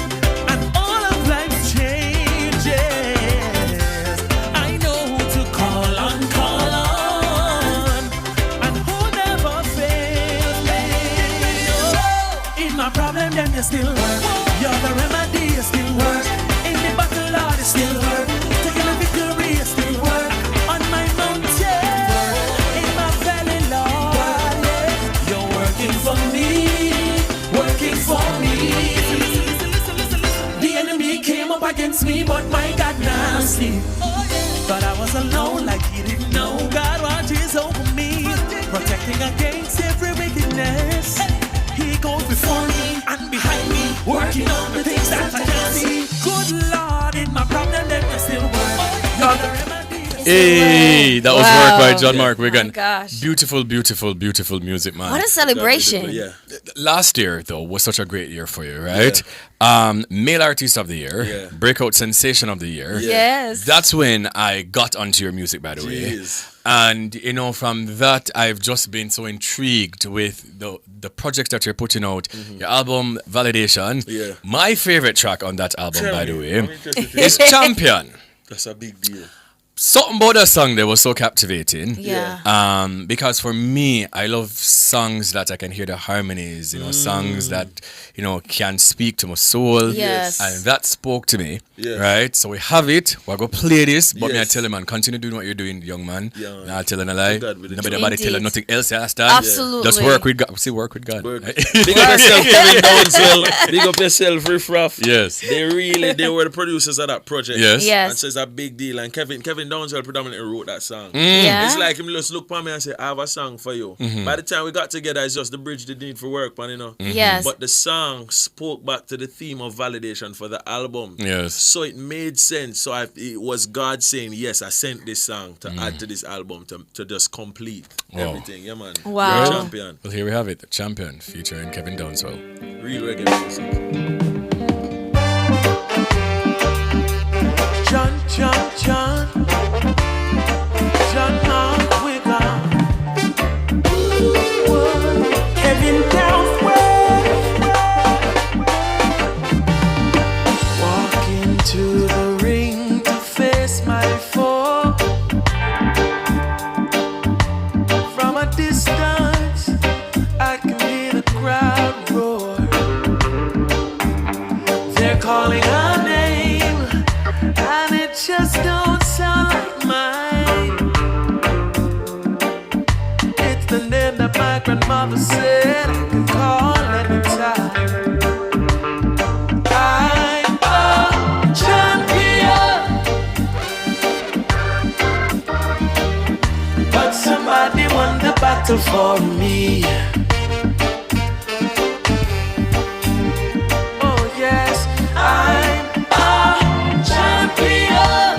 and all of life's changes. I know who to call on, and who never fails me. In my problem, then you still work. You're the remedy, you still work. In the battle, Lord, you still work. Taking the victory, you still work. On my mountain, in my valley, Lord, you're working for me, working for me. The enemy came up against me, but my God nasty. But I was alone like he didn't know. God watches over me, protecting against every wickedness. He goes before me and behind me, working on the things that I can't see. Good Lord, in my problem, let me still work. You're the remedy. Hey, that was Work by John Mark Wigan. Oh gosh. Beautiful, beautiful, beautiful music, man. What a celebration. Last year, though, was such a great year for you, right? Male Artist of the Year, Breakout Sensation of the Year. Yes. That's when I got onto your music, by the way. And, you know, from that, I've just been so intrigued with the projects that you're putting out. Your album, Validation. My favorite track on that album, by the way, is Champion. That's a big deal. Something about that song there was so captivating. Because for me, I love songs that I can hear the harmonies, you know, songs that, you know, can speak to my soul. And that spoke to me. Right? So we have it. We're going to play this. But me, I tell him, man, continue doing what you're doing, young man. Not telling a lie. Nobody tell him nothing else. Absolutely. Just work with God. See, work with God. Big up yourself, Kevin Downswell. Big up yourself, Riff Raff. Yes. They were the producers of that project. And so it's a big deal. And Kevin Downswell predominantly wrote that song. It's like him just look for me and say, I have a song for you. By the time we got together, it's just the bridge the need for work, man, you know. But the song spoke back to the theme of validation for the album. So it made sense. So it was God saying, yes, I sent this song to add to this album to just complete everything. Yeah, man. Wow. You're a champion. Well, here we have it. The Champion featuring Kevin Downswell. Real reggae music. John Mark Wigan. Kevin Downswell. Walk into the ring to face my foe. From a distance, I can hear the crowd roar. They're calling our name, and it just don't sound like mine. It's the name that my grandmother said I could call anytime. I'm a champion, but somebody won the battle for me. Oh yes, I'm a champion.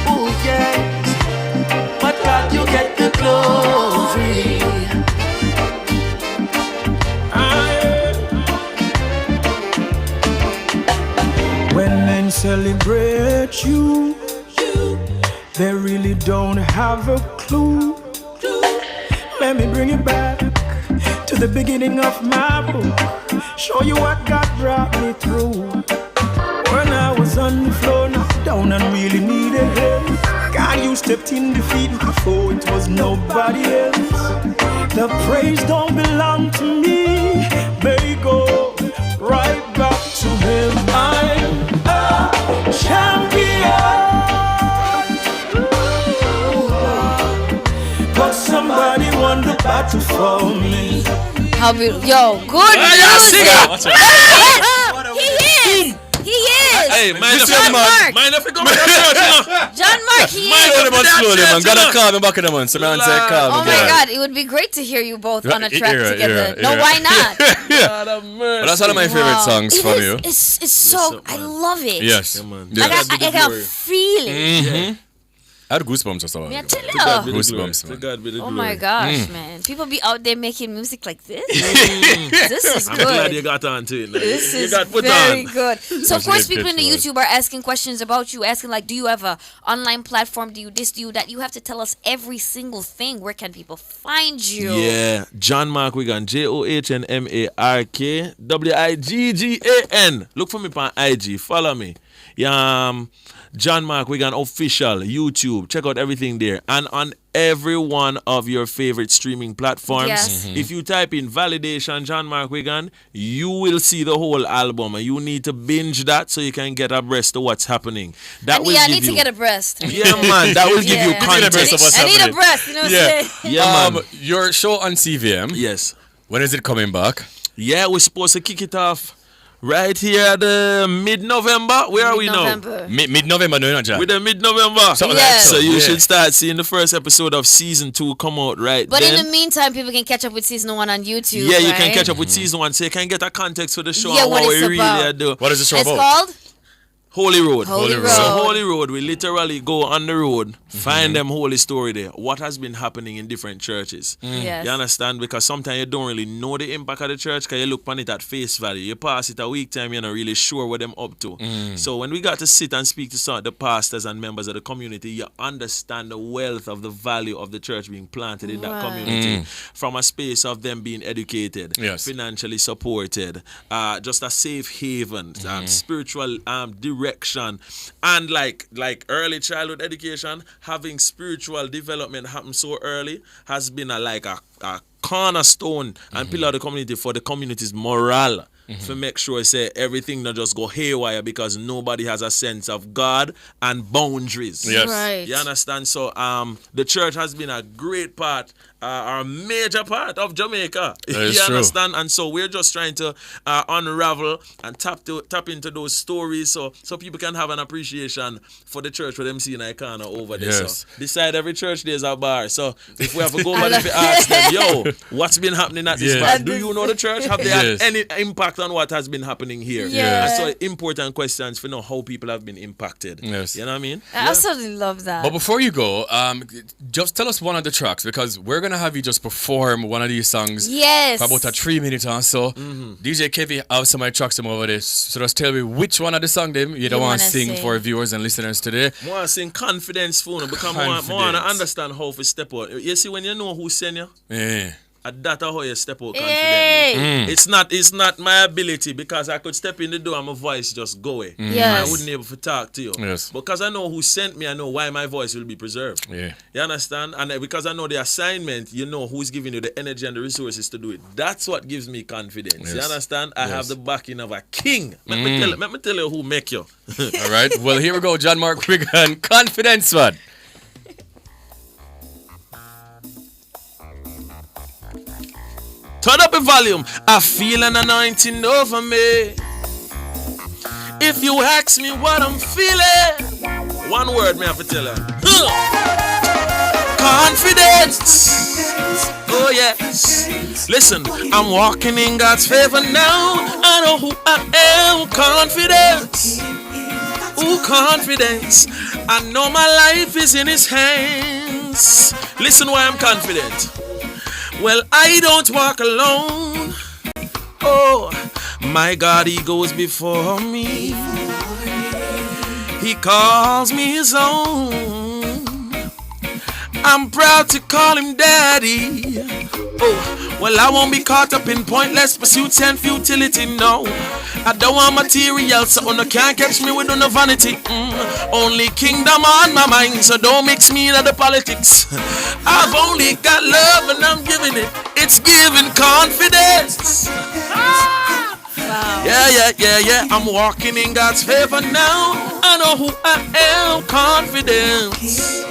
Oh yes, but God, you get the glory. When men celebrate you, they really don't have a clue. Let me bring you back to the beginning of my book. Show you what God brought me through. When I was on the floor, knocked down and really needed help, God, you stepped in defeat before it was nobody else. The praise don't belong to me, they go right back to him. I'm a champion, but somebody won the battle for me. How beautiful. Yo, good music. He is. He is. Hey, mind if John Mark. Mind if you go back to church, you know? John Mark, he Mind is. if you Slowly, man. church, Gotta calm me back in the month. So man say calm. Oh my God, it would be great to hear you both on a track together. No, yeah. why not? Well, that's one of my favorite songs from you. It's so, I love it. Yes. I can feel it. I had goosebumps or something. Me, I tell you. Goosebumps, man. Oh my gosh, man. People be out there making music like this. This is I'm good. glad you got on to it. Like, This you is got put very on. good. So of course people in the YouTube are asking questions about you, asking like, do you have a online platform? Do you this, do you that? You have to tell us every single thing. Where can people find you? Yeah, John Mark Wigan, JOHNMARK WIGGAN. Look for me on IG. Follow me. Yeah, John Mark Wigan official YouTube. Check out everything there, and on every one of your favorite streaming platforms. Yes. If you type in Validation John Mark Wigan, you will see the whole album, and you need to binge that so you can get abreast of what's happening. That will I give need you, to get a breast. Yeah, man, that will give you context. I need a breast. You know what I'm saying? Yeah, man. Your show on CVM. Yes. When is it coming back? Yeah, we're supposed to kick it off right here at the mid-November. Where are we now? Mid-November, no, not Jack. We're the mid-November. Yes. So you should start seeing the first episode of season 2 come out right But then. in the meantime, people can catch up with season 1 on YouTube. Yeah, you right? can catch up with season 1 so you can get a context for the show Yeah, and what what it's we really about. are doing. What is the show It's about? called Holy Road. Holy Road. So Holy Road, we literally go on the road, find them holy story there. What has been happening in different churches. Yes. You understand? Because sometimes you don't really know the impact of the church because you look upon it at face value. You pass it a week time, you're not really sure what them up to. So when we got to sit and speak to some of the pastors and members of the community, you understand the wealth of the value of the church being planted in that community. From a space of them being educated, financially supported, just a safe haven, spiritual direction, and like early childhood education, having spiritual development happen so early has been a cornerstone and pillar of the community for the community's morale. To make sure say everything not just go haywire because nobody has a sense of God and boundaries. Yes. Right. You understand? So the church has been a great part, or a major part of Jamaica. That is true. Understand? And so we're just trying to unravel and tap into those stories so people can have an appreciation for the church with them seeing a corner over there. Yes. So beside every church there's a bar. So if we have to go over there to ask them, yo, what's been happening at this bar? Do you know the church? Have they had any impact on what has been happening here? Yeah. And so important questions for know how people have been impacted. Yes. You know what I mean? I absolutely love that. But before you go, just tell us one of the tracks because we're gonna have you just perform one of these songs. Yes. For about a 3 minute or so. DJ Kevy have somebody tracks them over this. So just tell me which one of the song them you don't want to sing for viewers and listeners today. I want to sing Confidence for you because I want to understand how to step out. You see, when you know who send you, that's how you step out confidently. It's not my ability because I could step in the door and my voice just go away. Yes. I wouldn't be able to talk to you. Yes. Because I know who sent me, I know why my voice will be preserved. Yeah. You understand? And because I know the assignment, you know who's giving you the energy and the resources to do it. That's what gives me confidence. Yes. You understand? I have the backing of a king. Let me tell you who make you. All right. Well, here we go. John Mark Wigan, Confidence one. Turn up the volume. I feel an anointing over me. If you ask me what I'm feeling, one word me have to tell you. Confidence. Oh yes. Listen, I'm walking in God's favor now. I know who I am. Confidence. Ooh, confidence. I know my life is in His hands. Listen why I'm confident. Well, I don't walk alone. Oh, my God, He goes before me. He calls me His own. I'm proud to call Him Daddy. Oh, well, I won't be caught up in pointless pursuits and futility, no. I don't want material, so no can't catch me with no vanity. Only kingdom on my mind, so don't mix me into the politics. I've only got love and I'm giving it. It's giving confidence. Wow. Yeah. I'm walking in God's favor now. I know who I am. Confidence.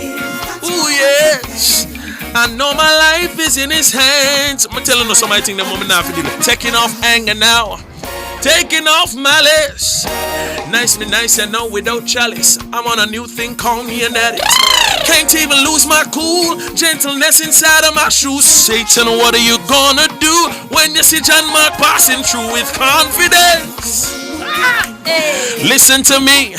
Ooh, yes. I know my life is in His hands. I'm telling you somebody think that moment now for taking off anger now. Taking off malice. Nice me nice and no without chalice. I'm on a new thing, call me an addict. Can't even lose my cool. Gentleness inside of my shoes. Satan, what are you gonna do when you see John Mark passing through with confidence? Listen to me.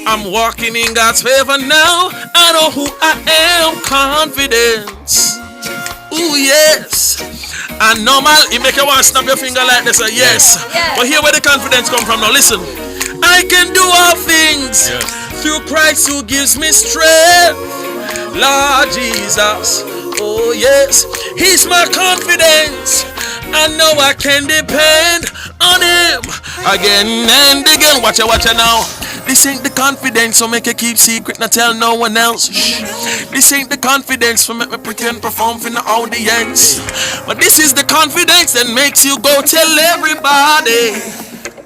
I'm walking in God's favor now. I know who I am. Confidence. Ooh, yes. I know you make you want to snap your finger like this. Yes. But here where the confidence come from now. Listen. I can do all things through Christ who gives me strength. Lord Jesus. Oh, yes. He's my confidence. I know I can depend on Him again and again. Watch it now. This ain't the confidence, so make you keep secret, not tell no one else. This ain't the confidence, so make me pretend perform for the audience. But this is the confidence that makes you go tell everybody.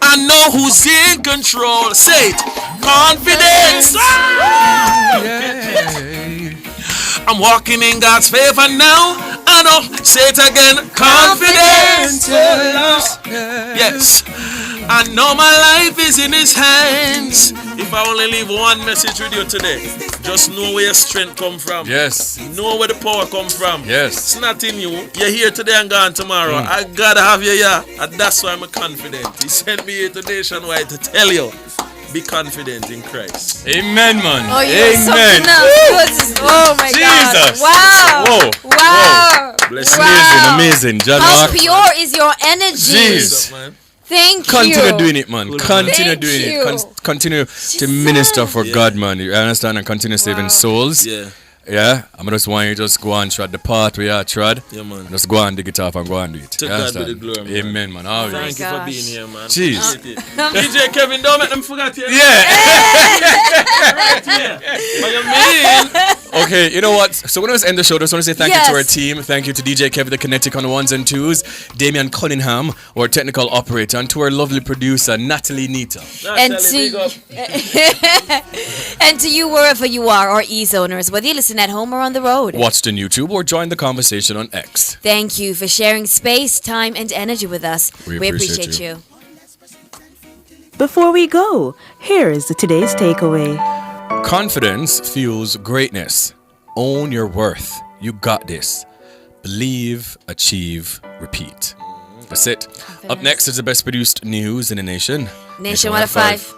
I know who's in control. Say it. Confidence. I'm walking in God's favor now. I know. Say it again. Confidence. Yes. I know my life is in His hands. If I only leave one message with you today, just know where your strength come from. Yes. Know where the power come from. Yes. It's not in you. You're here today and gone tomorrow. I gotta have you here. And that's why I'm confident. He sent me here to Nationwide to tell you, be confident in Christ. Amen, man. Oh, you're Amen. something else. Oh my Jesus. God. Wow. Whoa. Bless Amazing. John How Mark. pure is your energy? Jeez. man. Thank you. Continue doing it, man. Continue Thank doing you. it. Continue to minister for God, man. You understand? And continue saving souls. Yeah. Yeah. I'm just want you to just go and trod the path where you trod. Yeah, man. Just go and dig it off and go and do it. To You God understand? be the glory, man. Amen, man. All right. Thank you for being here, man. Jeez. DJ Kevin, don't make them forget you. Yeah. Right here. What you mean? Okay, you know what? So when I was end the show, I just want to say thank you to our Yes. team. Thank you to DJ Kevin, the Kinetic on the ones and twos, Damian Cunningham, our technical operator, and to our lovely producer, Natalie Nita. And to you wherever you are, our E-zoners, whether you listen at home or on the road. Watch on YouTube or join the conversation on X. Thank you for sharing space, time, and energy with us. We appreciate you. Before we go, here is today's takeaway. Confidence fuels greatness. Own your worth. You got this. Believe, achieve, repeat. That's it. Up next is the best produced news in the nation. Nationwide at 5.